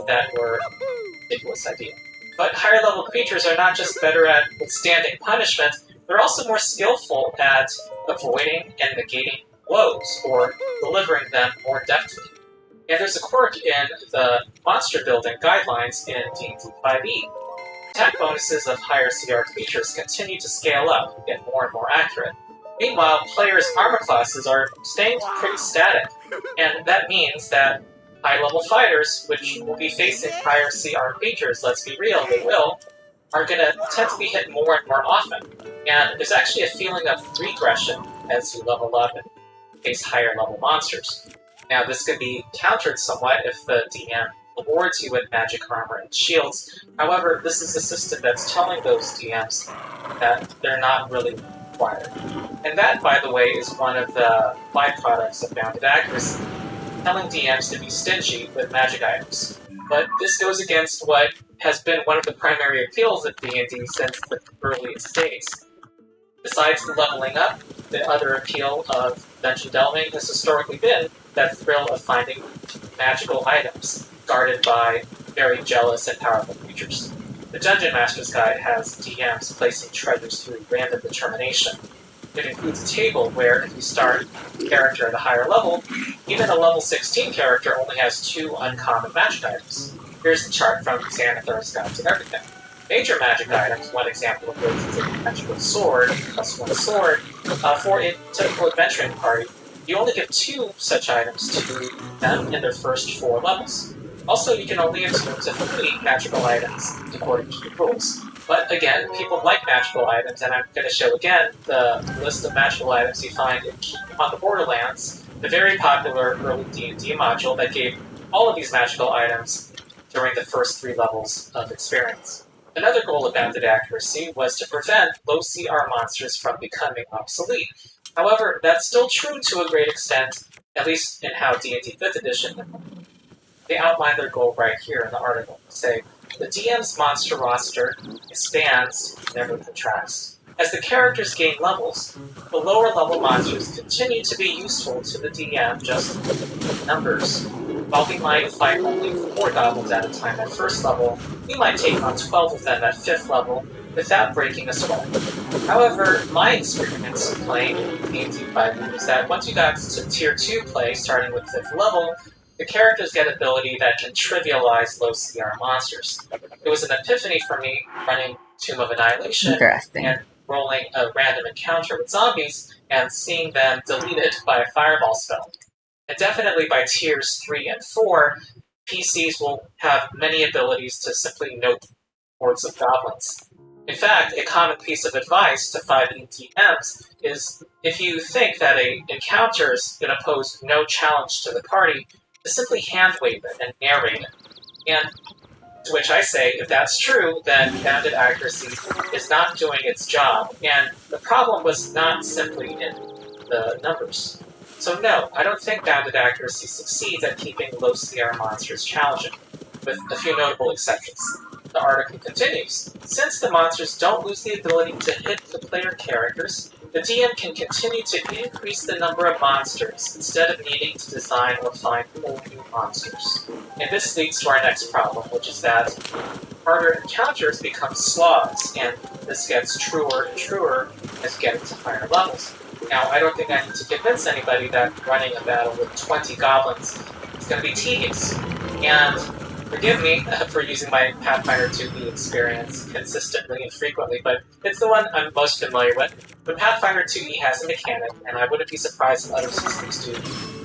That were a ridiculous idea. But higher level creatures are not just better at withstanding punishment, they're also more skillful at avoiding and negating blows, or delivering them more deftly. And there's a quirk in the monster building guidelines in D&D 5e. Attack bonuses of higher CR creatures continue to scale up and get more and more accurate. Meanwhile, players' armor classes are staying pretty static, and that means that high-level fighters, which will be facing higher CR creatures, let's be real, they will, are going to tend to be hit more and more often. And there's actually a feeling of regression as you level up and face higher-level monsters. Now, this could be countered somewhat if the DM awards you with magic armor and shields. However, this is a system that's telling those DMs that they're not really required. And that, by the way, is one of the byproducts of bounded accuracy, telling DMs to be stingy with magic items. But this goes against what has been one of the primary appeals of D&D since the earliest days. Besides the leveling up, the other appeal of dungeon delving has historically been that thrill of finding magical items, guarded by very jealous and powerful creatures. The Dungeon Master's Guide has DMs placing treasures through random determination. It includes a table where if you start a character at a higher level, even a level 16 character only has 2 uncommon magic items. Here's the chart from Xanathar's Guide to Everything. Major magic items, one example of which is a magical sword, +1 sword. For a typical adventuring party, you only give 2 such items to them in their first 4 levels. Also, you can only attune to 3 magical items, according to the rules. But again, people like magical items, and I'm going to show again the list of magical items you find in Keep on the Borderlands, the very popular early D&D module that gave all of these magical items during the first 3 levels of experience. Another goal of bounded accuracy was to prevent low CR monsters from becoming obsolete. However, that's still true to a great extent, at least in how D&D 5th edition. They outline their goal right here in the article. Say, the DM's monster roster expands, never contracts. As the characters gain levels, the lower level monsters continue to be useful to the DM just with numbers. While we might fight only 4 goblins at a time at first level, we might take on 12 of them at 5th level without breaking a sweat. However, my experience playing D&D 5e is that once you got to Tier 2 play, starting with 5th level, the characters get ability that can trivialize low CR monsters. It was an epiphany for me running Tomb of Annihilation Interesting. and rolling a random encounter with zombies and seeing them deleted by a fireball spell. And definitely by tiers 3 and 4, PCs will have many abilities to simply note hordes of goblins. In fact, a common piece of advice to 5e DMs is if you think that an encounter is going to pose no challenge to the party, to simply hand-wave it and narrate it. And to which I say, if that's true, then bounded accuracy is not doing its job, and the problem was not simply in the numbers. So no, I don't think bounded accuracy succeeds at keeping low CR monsters challenging, with a few notable exceptions. The article continues. Since the monsters don't lose the ability to hit the player characters, the DM can continue to increase the number of monsters instead of needing to design or find whole new monsters. And this leads to our next problem, which is that harder encounters become slogs, and this gets truer and truer as you get into higher levels. Now, I don't think I need to convince anybody that running a battle with 20 goblins is going to be tedious. And forgive me for using my Pathfinder 2e experience consistently and frequently, but it's the one I'm most familiar with. But Pathfinder 2e has a mechanic, and I wouldn't be surprised if other systems do,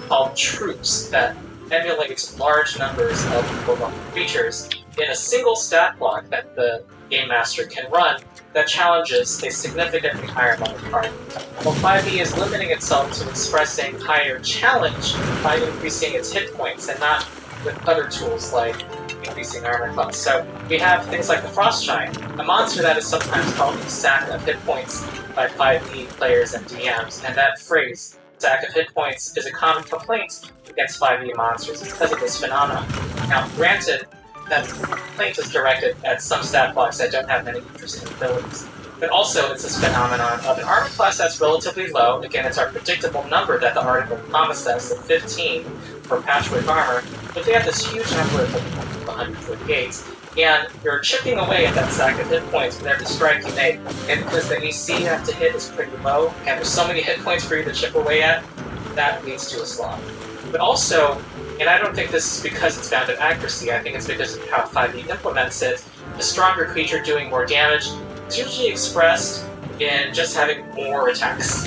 called troops that emulates large numbers of low-level creatures in a single stat block that the Game Master can run that challenges a significantly higher level party. While 5e is limiting itself to expressing higher challenge by increasing its hit points and not with other tools like increasing armor class. So we have things like the Frost Giant, a monster that is sometimes called the sack of hit points by 5e players and DMs, and that phrase, sack of hit points, is a common complaint against 5e monsters because of this phenomenon. Now, granted, that complaint is directed at some stat blocks that don't have many interesting abilities. But also, it's this phenomenon of an armor class that's relatively low. Again, it's our predictable number that the article promised us at 15 for Patchwork Armor, but they have this huge number of 148, and you're chipping away at that stack of hit points with every strike you make. And because the AC you have to hit is pretty low, and there's so many hit points for you to chip away at, that leads to a slog. But also, and I don't think this is because it's bounded accuracy, I think it's because of how 5e implements it, a stronger creature doing more damage is usually expressed in just having more attacks.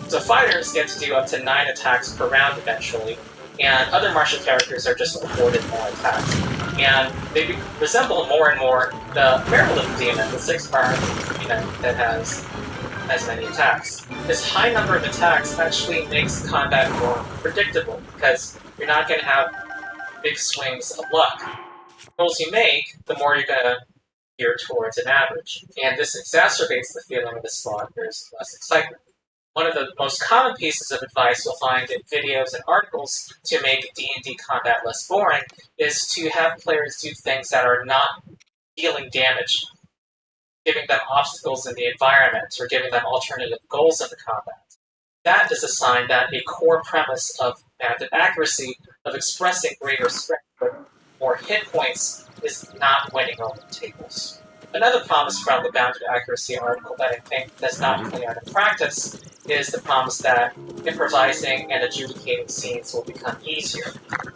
So fighters get to do up to 9 attacks per round eventually, and other martial characters are just afforded more attacks. And they resemble more and more the Maryland Demon, the 6-armed demon that has as many attacks. This high number of attacks actually makes combat more predictable, because you're not going to have big swings of luck. The rolls you make, the more you're going to gear towards an average. And this exacerbates the feeling of the slog. There's less excitement. One of the most common pieces of advice you'll find in videos and articles to make D&D combat less boring is to have players do things that are not dealing damage, giving them obstacles in the environment, or giving them alternative goals in the combat. That is a sign that a core premise of bounded accuracy, of expressing greater strength with more hit points, is not winning over tables. Another promise from the bounded accuracy article that I think does not play out in practice is the promise that improvising and adjudicating scenes will become easier.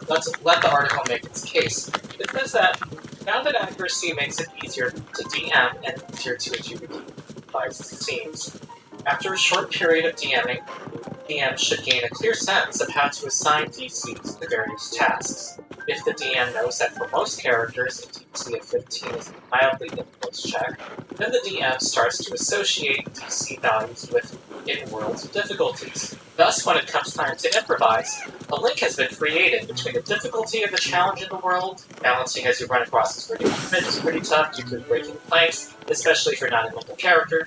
Let's let the article make its case. It says that bounded accuracy makes it easier to DM and easier to adjudicate scenes. After a short period of DMing, DM should gain a clear sense of how to assign DCs to various tasks. If the DM knows that for most characters, a DC of 15 is a mildly difficult check, then the DM starts to associate DC values with in-world difficulties. Thus, when it comes time to improvise, a link has been created between the difficulty of the challenge in the world, balancing as you run across this pretty tough due to breaking planks, especially if you're not a local character,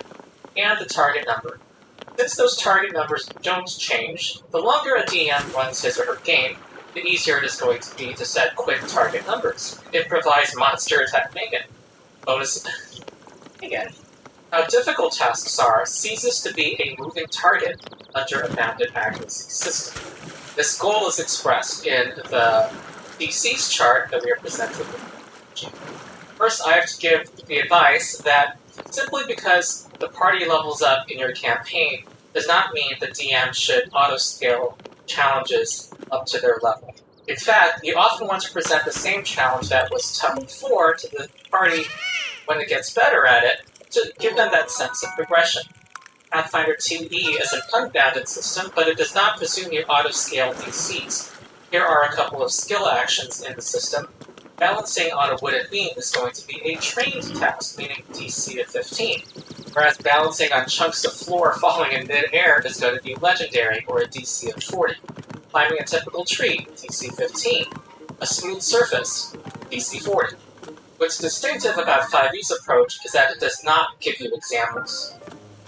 and the target number. Since those target numbers don't change, the longer a DM runs his or her game, the easier it is going to be to set quick target numbers. Improvise monster attack Megan. Bonus... again. How difficult tasks are ceases to be a moving target under a bounded accuracy system. This goal is expressed in the DC's chart that we are presented with. First, I have to give the advice that simply because the party levels up in your campaign does not mean the DM should auto-scale challenges up to their level. In fact, you often want to present the same challenge that was tough before to the party when it gets better at it, to give them that sense of progression. Pathfinder 2e is an unbounded system, but it does not presume you auto-scale DCs. Here are a couple of skill actions in the system. Balancing on a wooden beam is going to be a trained task, meaning DC of 15, whereas balancing on chunks of floor falling in mid-air is going to be legendary, or a DC of 40. Climbing a typical tree, DC 15. A smooth surface, DC 40. What's distinctive about 5e's approach is that it does not give you examples.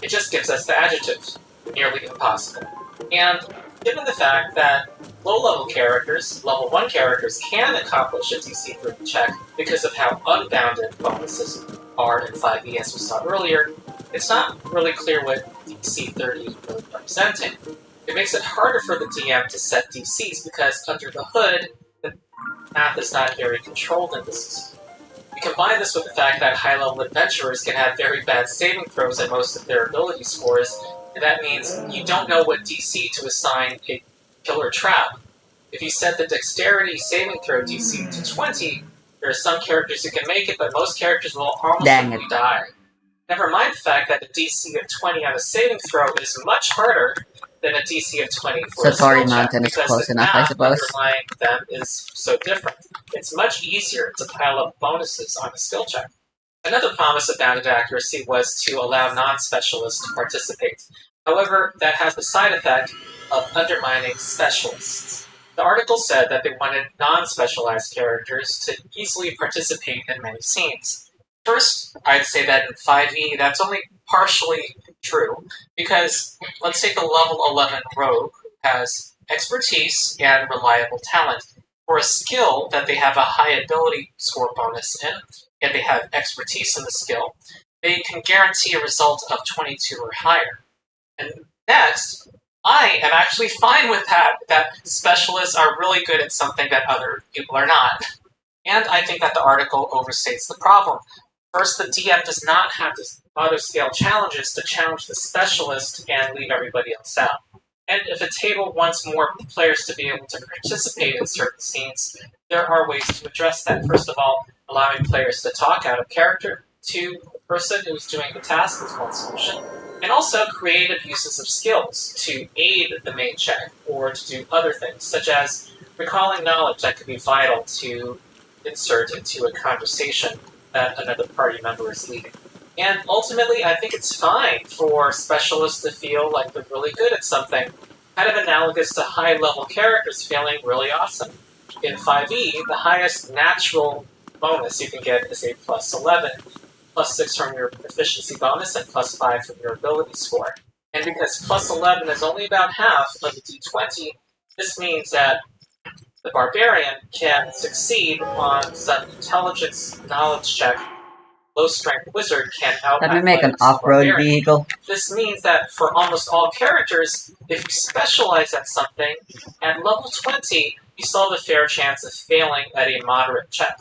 It just gives us the adjective, nearly impossible. And given the fact that low-level characters, level 1 characters, can accomplish a DC 30 check because of how unbounded bonuses are in 5e as we saw earlier, it's not really clear what DC 30 is really representing. It makes it harder for the DM to set DCs because under the hood, the math is not very controlled in the system. You combine this with the fact that high-level adventurers can have very bad saving throws at most of their ability scores, and that means you don't know what DC to assign a killer trap. If you set the dexterity saving throw DC to 20, there are some characters who can make it, but most characters will almost Dang certainly it. die. Never mind the fact that a DC of 20 on a saving throw is much harder than a DC of 20 for a Satori skill check, Mountain is because close the enough, I math suppose. underlying them is so different. It's much easier to pile up bonuses on a skill check. Another promise of bounded accuracy was to allow non-specialists to participate. However, that has the side effect of undermining specialists. The article said that they wanted non-specialized characters to easily participate in many scenes. First, I'd say that in 5e, that's only partially true, because let's take a level 11 rogue who has expertise and reliable talent. For a skill that they have a high ability score bonus in, and they have expertise in the skill, they can guarantee a result of 22 or higher. And next, I am actually fine with that specialists are really good at something that other people are not. And I think that the article overstates the problem. First, the DM does not have to auto-scale challenges to challenge the specialist and leave everybody else out. And if a table wants more players to be able to participate in certain scenes, there are ways to address that. First of all, allowing players to talk out of character to the person who's doing the task is one solution. And also creative uses of skills to aid the main check or to do other things, such as recalling knowledge that could be vital to insert into a conversation that another party member is leading. And ultimately, I think it's fine for specialists to feel like they're really good at something, kind of analogous to high-level characters feeling really awesome. In 5e, the highest natural bonus you can get is a plus 11, plus 6 from your proficiency bonus, and plus 5 from your ability score. And because plus 11 is only about half of the d20, this means that the barbarian can succeed on some intelligence knowledge check. Low-strength wizard can out Let me make an athletics off-road barbarian. vehicle. This means that for almost all characters, if you specialize at something, at level 20, you still have a fair chance of failing at a moderate check.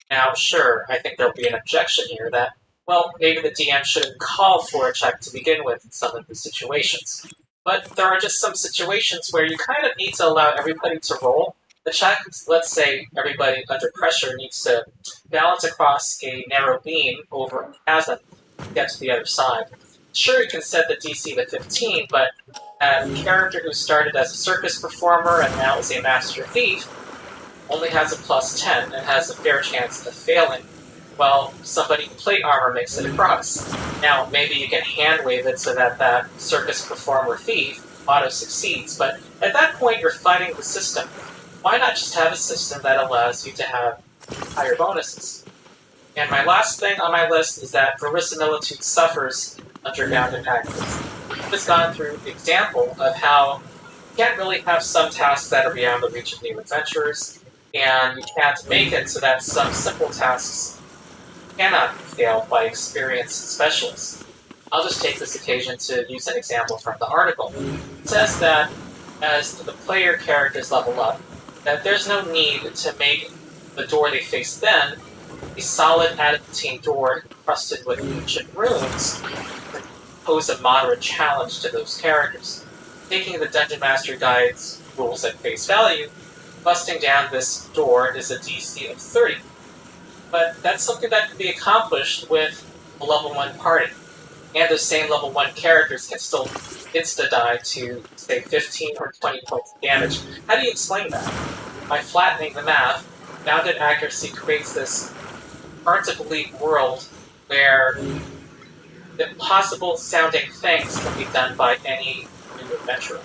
Now, sure, I think there'll be an objection here that, well, maybe the DM shouldn't call for a check to begin with in some of the situations. But there are just some situations where you kind of need to allow everybody to roll the check. Let's say everybody under pressure needs to balance across a narrow beam over a chasm to get to the other side. Sure, you can set the DC to 15, but a character who started as a circus performer and now is a master thief only has a plus 10 and has a fair chance of failing, while somebody in plate armor makes it across. Now, maybe you can hand wave it so that that circus performer thief auto-succeeds, but at that point you're fighting the system. Why not just have a system that allows you to have higher bonuses? And my last thing on my list is that verisimilitude suffers under bounded accuracy. I've gone through the example of how you can't really have some tasks that are beyond the reach of new adventurers, and you can't make it so that some simple tasks cannot be failed by experienced specialists. I'll just take this occasion to use an example from the article. It says that as the player characters level up, that there's no need to make the door they face then a solid adamantine door encrusted with ancient runes would pose a moderate challenge to those characters. Taking the Dungeon Master Guide's rules at face value, busting down this door is a DC of 30. But that's something that can be accomplished with a level 1 party. And those same level 1 characters can still insta-die to, say, 15 or 20 points of damage. How do you explain that? By flattening the math, bounded accuracy creates this hard-to-believe world where impossible sounding things can be done by any new adventurer.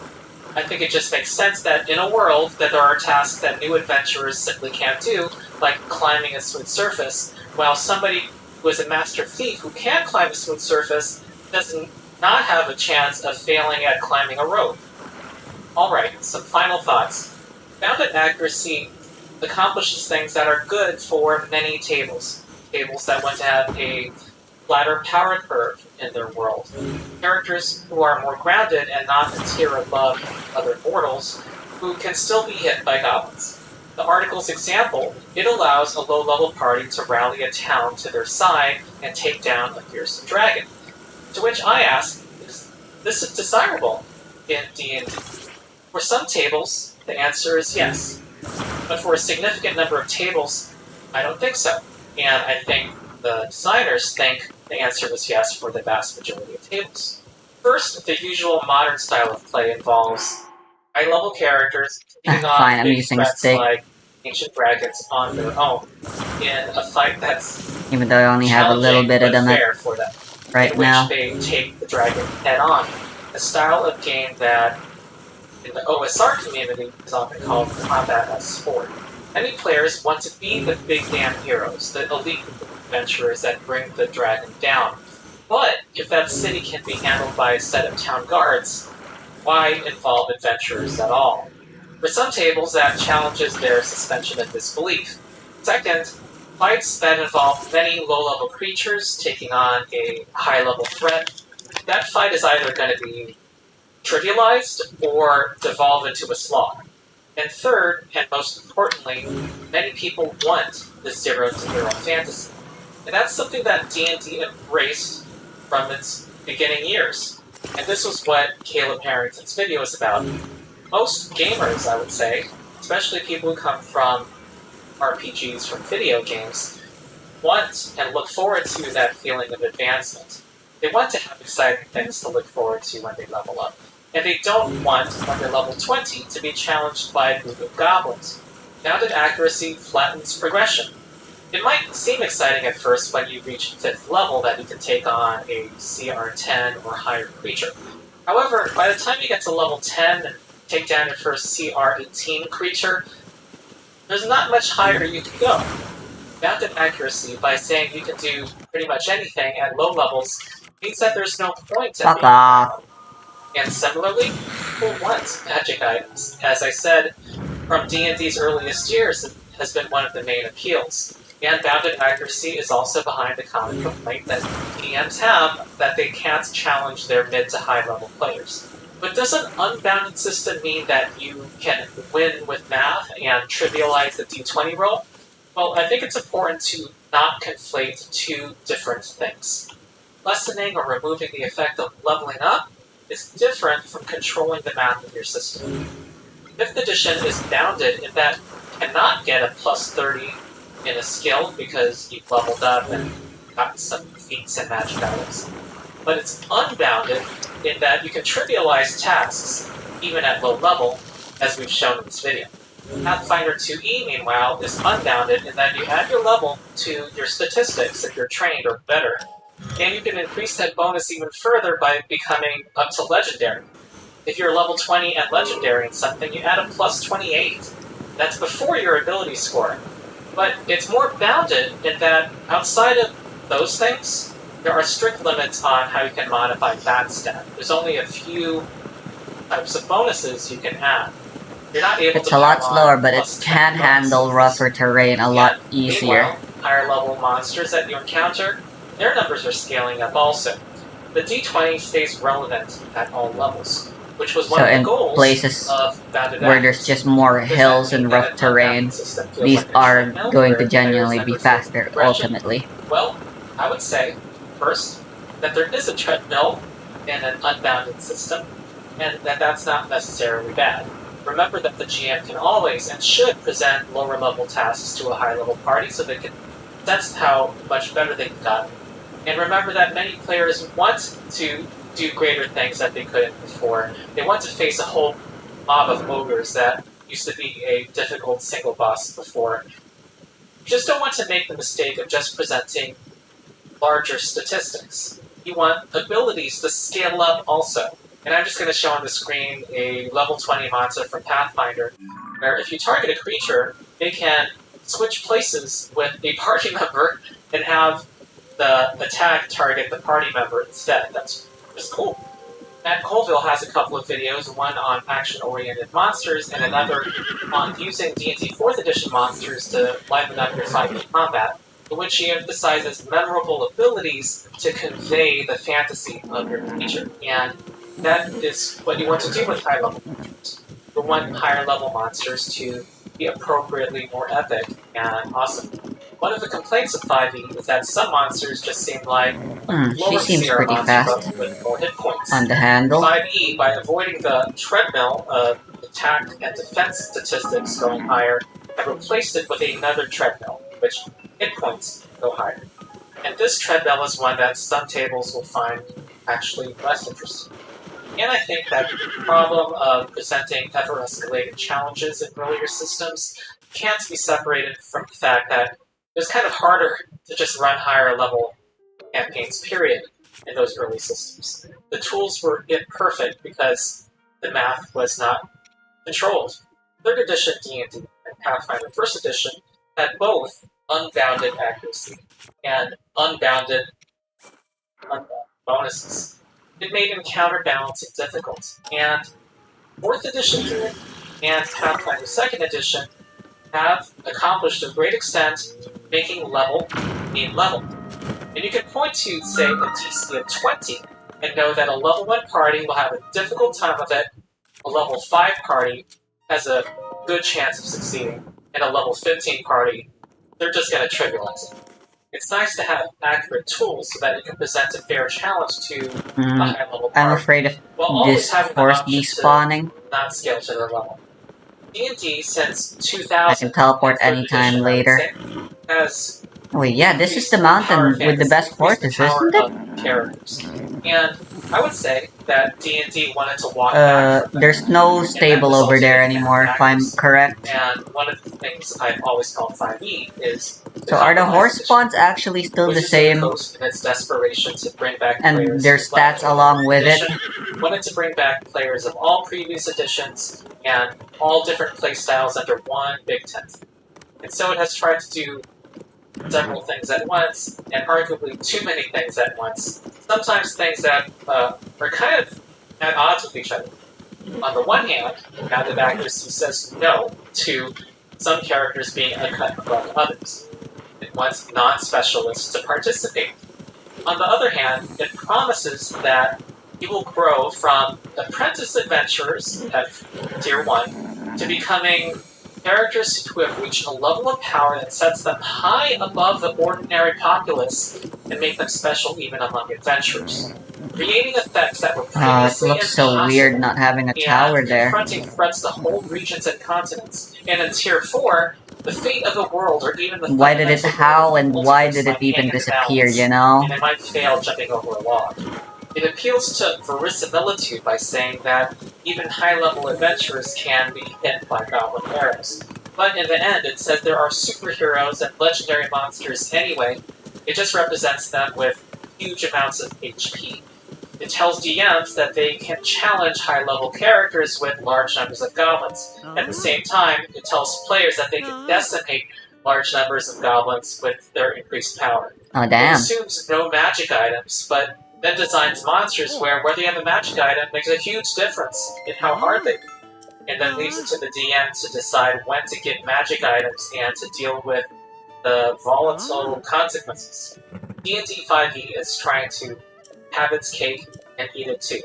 I think it just makes sense that in a world that there are tasks that new adventurers simply can't do, like climbing a smooth surface, while somebody who is a master thief who can climb a smooth surface does not have a chance of failing at climbing a rope. Alright, some final thoughts. Bounded accuracy accomplishes things that are good for many tables. Tables that want to have a flatter power curve in their world. Characters who are more grounded and not a tier above other mortals, who can still be hit by goblins. The article's example, it allows a low-level party to rally a town to their side and take down a fearsome dragon. To which I ask, is this desirable in D&D? For some tables, the answer is yes. But for a significant number of tables, I don't think so. And I think the designers think the answer was yes for the vast majority of tables. First, the usual modern style of play involves high-level characters taking on Fine, I'm big using threats stick. like ancient dragons on their own in a fight that's Even though I only have a little challenging bit of but them fair for them, right in which now. they take the dragon head-on. A style of game that, in the OSR community, is often called combat as sport. Many players want to be the big damn heroes, the elite adventurers that bring the dragon down. But if that city can be handled by a set of town guards, why involve adventurers at all? For some tables, that challenges their suspension of disbelief. Second, fights that involve many low-level creatures taking on a high-level threat, that fight is either going to be trivialized or devolve into a slog. And third, and most importantly, many people want the zero-to-hero fantasy. And that's something that D&D embraced from its beginning years. And this was what Caleb Harrington's video is about. Most gamers, I would say, especially people who come from RPGs from video games, want and look forward to that feeling of advancement. They want to have exciting things to look forward to when they level up. And they don't want, when they're level 20, to be challenged by a group of goblins. Bounded accuracy flattens progression. It might seem exciting at first when you reach 5th level that you can take on a CR10 or higher creature. However, by the time you get to level 10 and take down your first CR18 creature, there's not much higher you can go. Bounded accuracy, by saying you can do pretty much anything at low levels, means that there's no point in Fuck being off. And similarly, people want magic items. As I said, from D&D's earliest years, it has been one of the main appeals. And bounded accuracy is also behind the common complaint that DMs have that they can't challenge their mid to high level players. But does an unbounded system mean that you can win with math and trivialize the d20 roll? Well, I think it's important to not conflate two different things. Lessening or removing the effect of leveling up is different from controlling the math of your system. 5th edition is bounded in that you cannot get a plus 30 in a skill because you've leveled up and gotten some feats and magic items. But it's unbounded in that you can trivialize tasks, even at low level, as we've shown in this video. Pathfinder 2e, meanwhile, is unbounded in that you add your level to your statistics if you're trained or better, and you can increase that bonus even further by becoming up to Legendary. If you're level 20 and Legendary in something, you add a plus 28. That's before your ability score. But it's more bounded in that outside of those things, there are strict limits on how you can modify that stat. There's only a few types of bonuses you can add. You're not able It's to a lot pile on slower, but it plus can 10 handle bonuses. rougher terrain a lot easier. Meanwhile, higher level monsters that you encounter, their numbers are scaling up also. the D20 stays relevant at all levels, which was So one of the in goals places of Bounded where there's Actors. just more Does that hills mean and that rough an unbounded terrain, system feels these like a are treadmill going where to genuinely players be never feel faster progression? ultimately. Well, I would say, first, that there is a treadmill in an unbounded system, and that that's not necessarily bad. Remember that the GM can always and should present lower level tasks to a high level party so they can sense how much better they've gotten. And remember that many players want to do greater things that they couldn't before. They want to face a whole mob of ogres that used to be a difficult single boss before. You just don't want to make the mistake of just presenting larger statistics. You want abilities to scale up also. And I'm just going to show on the screen a level 20 monster from Pathfinder, where if you target a creature, they can switch places with a party member and have the attack target the party member instead. That's just cool. Matt Colville has a couple of videos, one on action-oriented monsters and another on using D&D 4th edition monsters to liven up your 5e combat, in which he emphasizes memorable abilities to convey the fantasy of your creature. And that is what you want to do with high-level monsters. You want higher-level monsters to be appropriately more epic and awesome. One of the complaints of 5e is that some monsters just seem like She lower seems Sierra pretty monster fast but with more hit points. on the handle. 5e, by avoiding the treadmill of attack and defense statistics going higher, have replaced it with another treadmill, which hit points go higher. And this treadmill is one that some tables will find actually less interesting. And I think that the problem of presenting ever-escalating challenges in earlier systems can't be separated from the fact that it was kind of harder to just run higher level campaigns, period, in those early systems. The tools were imperfect because the math was not controlled. 3rd edition D&D and Pathfinder 1st edition had both unbounded accuracy and unbounded bonuses. It made encounter balancing difficult, and 4th edition D&D and Pathfinder 2nd edition have accomplished to a great extent making level mean level. And you can point to, say, a TC of 20, and know that a level 1 party will have a difficult time of it, a level 5 party has a good chance of succeeding, and a level 15 party, they're just going to trivialize it. It's nice to have accurate tools so that you can present a fair challenge to a high-level party, I'm afraid of while always this having the force option despawning. to not scale to their level. D&D since I 2000, can teleport and 3rd anytime edition, I would later. say, has Wait, yeah, this is increased the mountain power with the fantasy, best increased the horses, power isn't it? of characters. And I would say that D&D wanted to walk back from that. There's no stable over there anymore, if I'm correct. And one of the things I've always called 5e is the So are the compromise horse edition. spawns actually still the Wizards of same? Coast, in its desperation to bring back And players their who stats left along with it? edition, wanted to bring back players of all previous editions and all different playstyles under one big tent. And so it has tried to do several things at once, and arguably too many things at once. Sometimes things that are kind of at odds with each other. On the one hand, Bounded Accuracy says no to some characters being a cut above others. It wants non-specialists to participate. On the other hand, it promises that you will grow from apprentice adventurers at Tier 1 to becoming characters who have reached a level of power that sets them high above the ordinary populace and make them special even among adventurers. Creating effects that were It previously looks so impossible weird not having a tower and there. confronting threats to whole regions and continents. And in Tier 4, the fate of the world or even the Why did it fundamental howl and rules why of did life it even hang in the disappear, balance, you know? and it might fail jumping over a log. It appeals to verisimilitude by saying that even high-level adventurers can be hit by goblin arrows. But in the end, it says there are superheroes and legendary monsters anyway. It just represents them with huge amounts of HP. It tells DMs that they can challenge high-level characters with large numbers of goblins. At the same time, it tells players that they can decimate large numbers of goblins with their increased power. Oh It damn. assumes no magic items, but then designs monsters where whether you have a magic item makes a huge difference in how hard they are. And then leaves it to the DM to decide when to give magic items and to deal with the volatile consequences. D&D 5e is trying to have its cake and eat it too.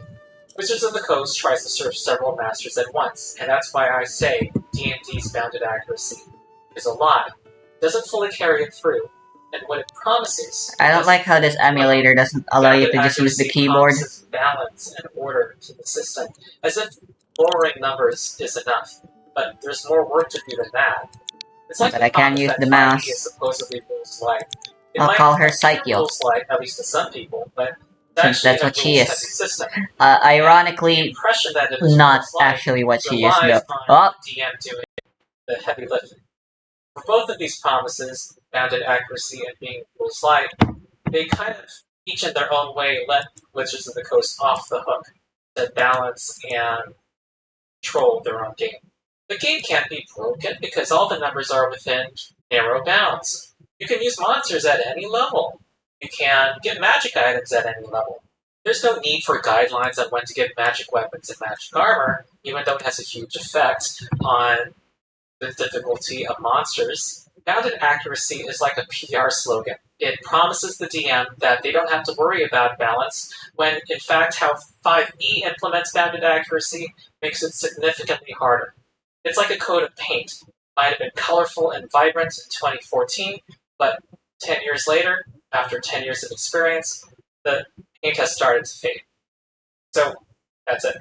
Wizards of the Coast tries to serve several masters at once, and that's why I say D&D's bounded accuracy is a lie. It doesn't fully carry it through, and what it promises... I don't like how this emulator doesn't allow you to just use the keyboard. Promises balance and order to the system, as if lowering numbers is enough. But there's more work to do than that. It's like But I can use the 5e mouse. is supposedly rules light. It I'll might call her appear Psycho, rules light, at least to some people, but since that's what she is. system. Ironically, The impression that it is not rules light actually what she is, relies though. on Oh, DM doing the heavy lifting. For both of these promises, bounded accuracy and being rules light, they kind of, each in their own way, let Wizards of the Coast off the hook to balance and control their own game. The game can't be broken because all the numbers are within narrow bounds. You can use monsters at any level. You can get magic items at any level. There's no need for guidelines on when to get magic weapons and magic armor, even though it has a huge effect on the difficulty of monsters. Bounded accuracy is like a PR slogan. It promises the DM that they don't have to worry about balance, when in fact how 5e implements bounded accuracy makes it significantly harder. It's like a coat of paint. It might have been colorful and vibrant in 2014, but 10 years later, after 10 years of experience, the paint has started to fade. So, that's it.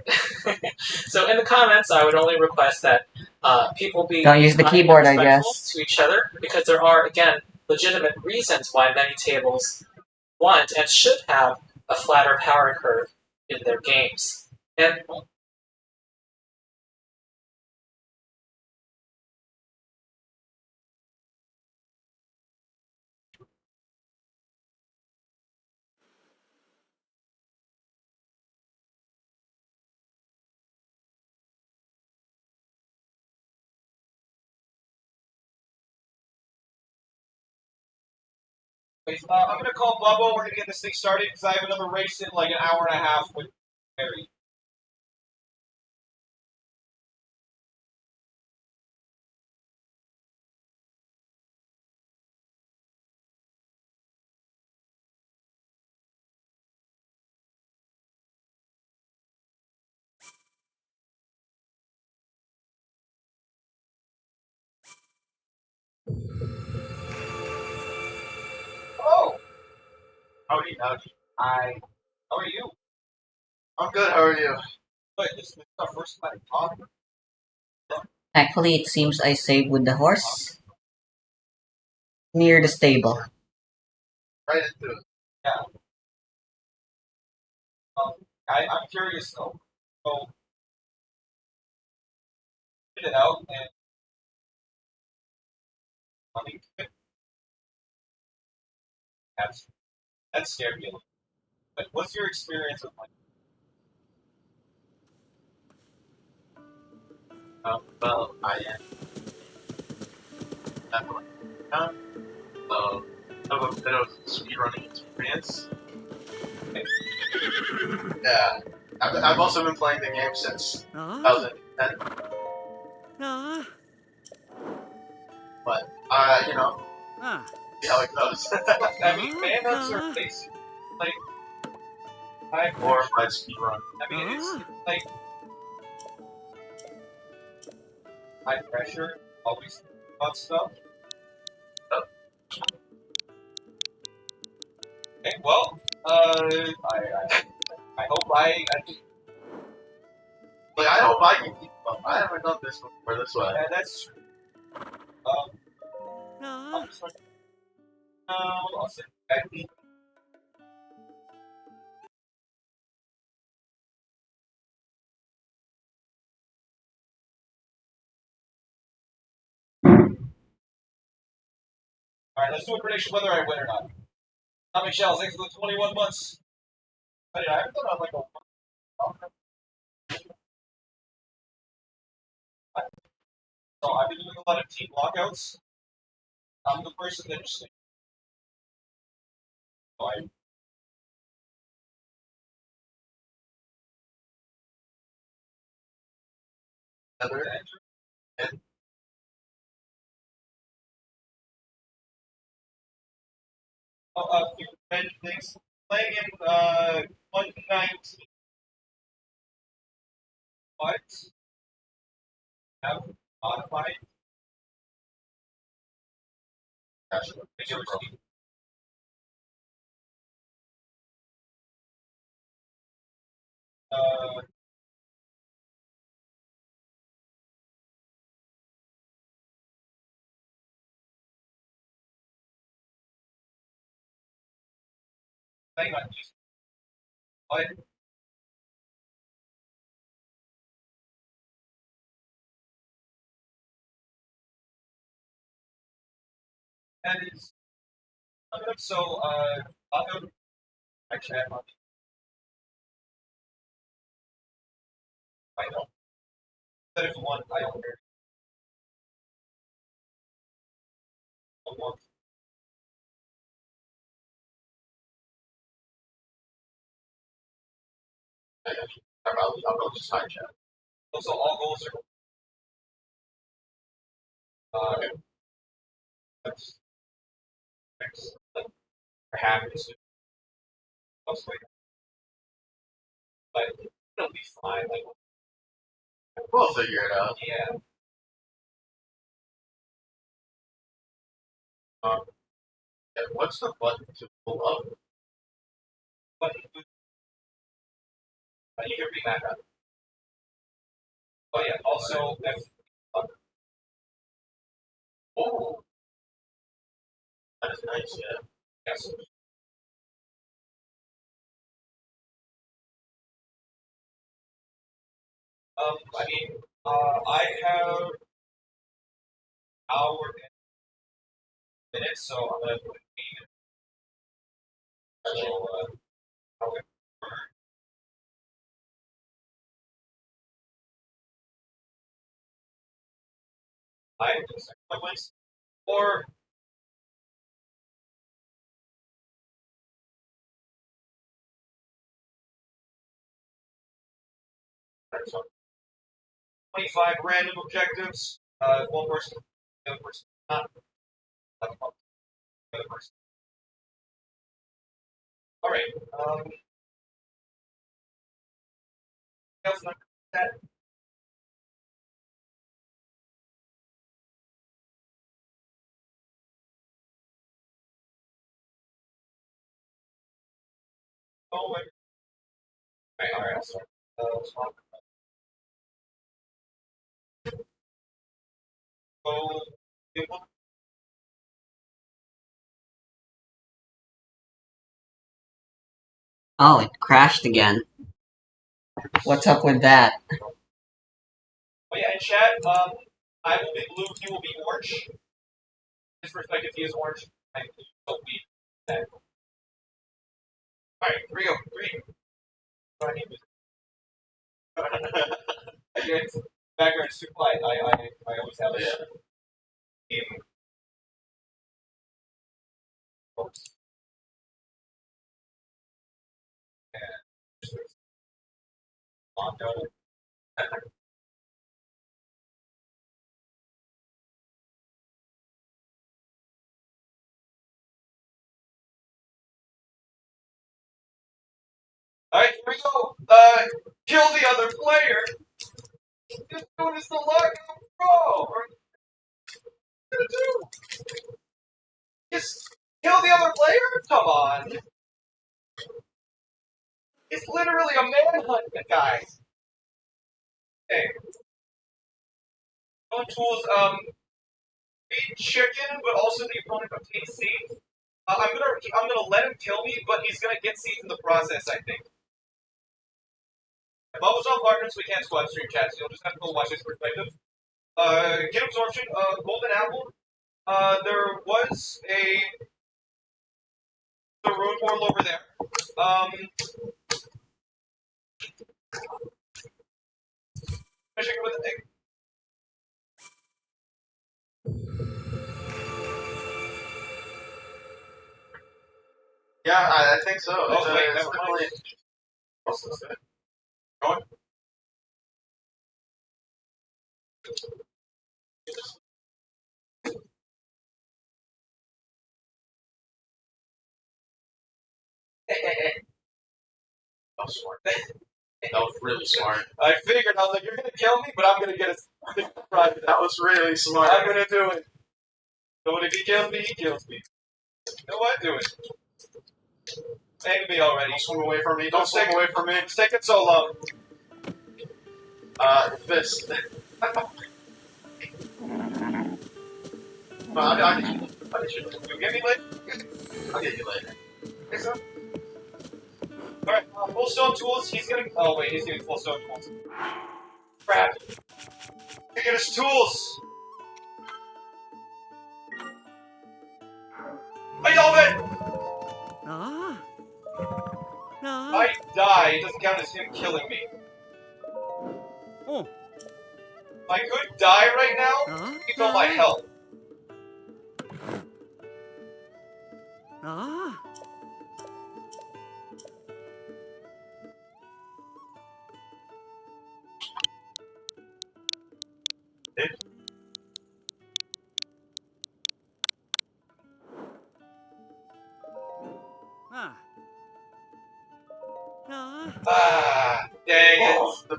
So in the comments, I would only request that people be don't use the kind and keyboard, I respectful guess. to each other, because there are, again, legitimate reasons why many tables want and should have a flatter power curve in their games. And I'm gonna call Bubba. We're gonna get this thing started because I have another race in like an hour and a half with Harry. Oh, howdy. Hi. How are you? I'm good. How are you? Wait, this is our first time talking. Thankfully, it seems I saved with the horse near the stable. Right into it. Yeah. I'm curious though. So, get it out and I mean, that scared me a little. But what's your experience with like? Well, I am definitely done. So, I have a bit of speedrunning experience. Yeah, I've also been playing the game since 2010. But you know, see how it goes. I mean, man-ups are basic. Like, I glorified speedrun. I mean, it's like high pressure, always about stuff. Okay, well, I hope I like, I hope I can keep up. I haven't done this before this way. Yeah, that's true. I'm just like, no, I'll sit back. Alright, let's do a prediction whether I win or not. Tommy Shells, thanks for the 21 months. I haven't done like a so I've been doing a lot of team lockouts. I'm the person that just like, so other and oh, things. Playing in 119. What? Have modified? Gotcha. Uh, playing on music. What? That is. So, I'll go to my chat on the title. Instead of one title here. I'll go just high chat. Also, all goals are. That's. Like, happens. Mostly. But it'll be fine. Like, we'll figure it out. Yeah. Yeah, what's the button to pull up? Button. You can read that up. Oh yeah. Also, F. Oh, that is nice. Yeah. Yes. I mean, I have hour and minutes, so I'm gonna put it. So, okay. I sequence or 25 random objectives. One person, the other person, not the other person. All right. Else not that. Oh, wait. All right. I'll start. So, Oh, it crashed again. What's up with that? Oh yeah, in chat, I will be blue, he will be orange. His perspective, he is orange. I will be that. Alright, here we go. 3. I need this. Background is too quiet. I always have it. Game. And Mondo. Alright, here we go. Kill the other player. This dude is the lockout pro. What are you gonna do? Just kill the other player? Come on. It's literally a manhunt, guys. Okay. No tools, beat chicken, but also the opponent obtains seeds. I'm gonna let him kill me, but he's gonna get seeds in the process, I think. Bubbles on partners, we can't squad stream chat, so you'll just have to go watch his perspective. Get absorption, golden apple. There was the rune portal over there. Finishing with a thing. Yeah, I think so. Oh, wait, never mind. Going? That was smart. That was really smart. I figured, I was like, you're gonna kill me, but I'm gonna get a surprise. That was really smart. I'm gonna do it. So if he kills me, he kills me. You know what? Do it. Take me already. Don't swim away from me. Don't swim away from me. It's taking so long. This. I'll get you. I'll get you. You get me later? I'll get you later. Think so? Alright, full stone tools. He's gonna. Oh, wait, he's getting full stone tools. Crap. Look at his tools! I know it! I die. It doesn't count as him killing me. I could die right now. He's all my health. Ah, dang it. The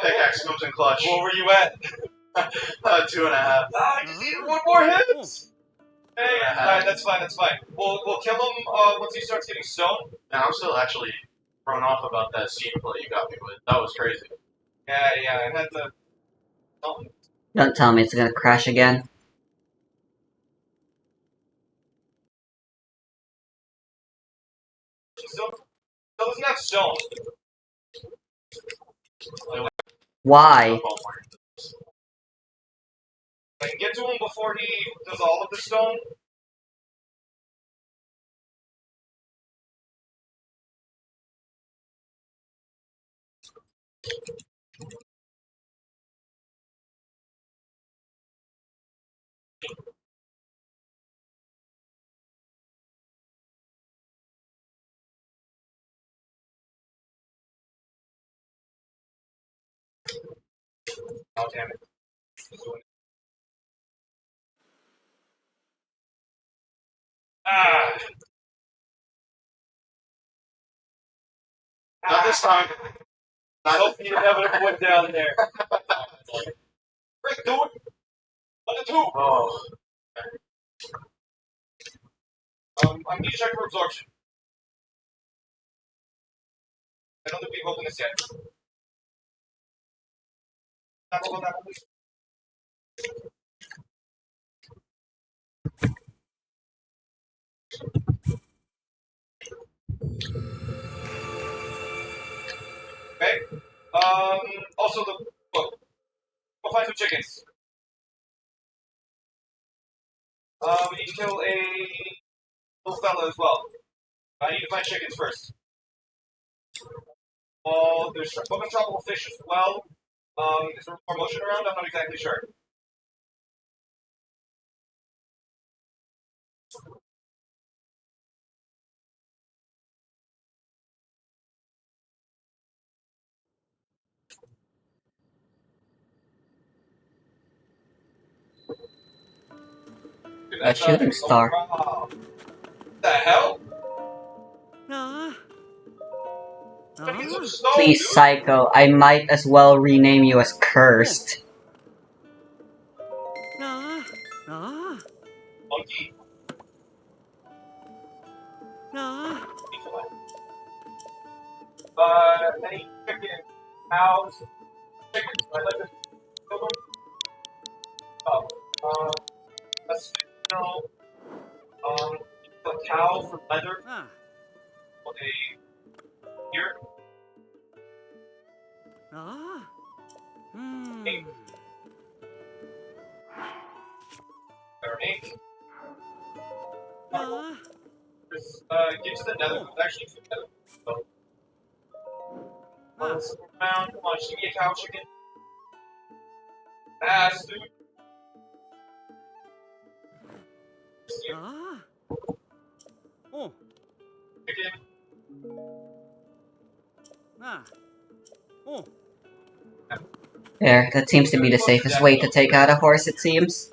pickaxe comes in clutch. Where were you at? 2.5. Ah, I just need one more hit! Hey, alright, that's fine, that's fine. We'll kill him once he starts getting stone. And I'm still actually thrown off about that scene play you got me with. That was crazy. Yeah, I had to... Something. Don't tell me it's gonna crash again. Still doesn't have stone. Why? I can get to him before he does all of the stone. Oh, damn it. Ah! Not this time. I hope you never went down there. Rick, do it! On the two! Oh. I need to check for absorption. I don't think we've opened this yet. Open that one, please. Okay. Also go find some chickens. We need to kill a little fella as well. I need to find chickens first. There's open tropical fish as well. Is there more motion around? I'm not exactly sure. A shooting star. What the hell? Please, Psycho, I might as well rename you as Cursed. Monkey. Any chicken, cows, chickens. I'd like to kill them. Let's kill, a cow for leather. Here. Meat. Gives the nether. Actually, the nether. Around. Come on, just give me a cow chicken. Fast, dude. Chicken. There, that seems to be the safest way to take out a horse, it seems.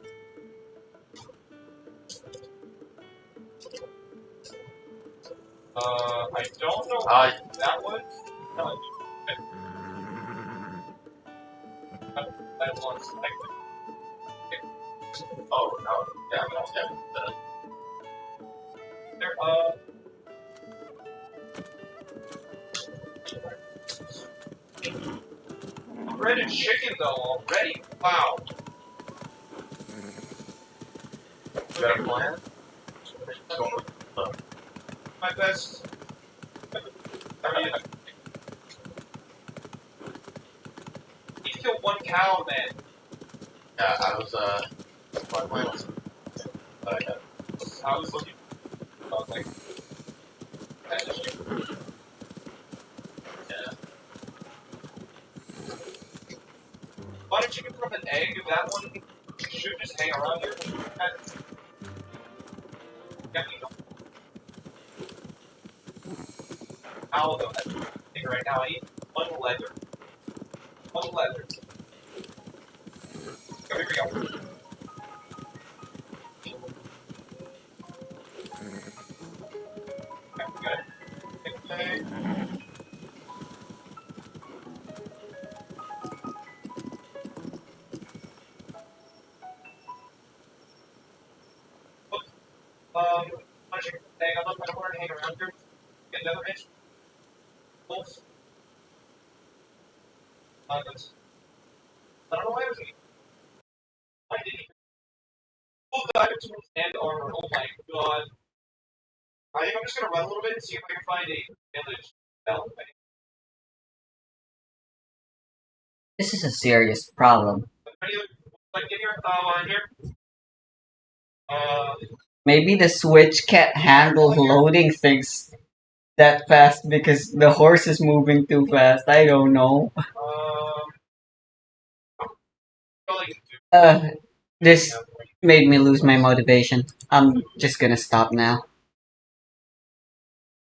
I don't know that one. No, that one's oh, no. Yeah. There, breaded chicken though already. Wow. You got a plan? My best. I mean, you killed one cow, man. Yeah, I was, my plan was, I was looking. I was like, yeah. why don't you from an egg? That one should just hang around here. Yeah, you don't. Ow, though. That's the thing right now. I need one leather. One leather. Go, here we go. Okay. Punching thing. I'm not gonna hang around here. Get another inch. Wolf. I don't know why I was eating. Why did he? Oh, the items and armor. Oh my god. I think I'm just gonna run a little bit and see if I can find a village. This is a serious problem. Like, get your on here. Maybe the Switch can't handle loading things that fast because the horse is moving too fast. I don't know. This made me lose my motivation. I'm just gonna stop now.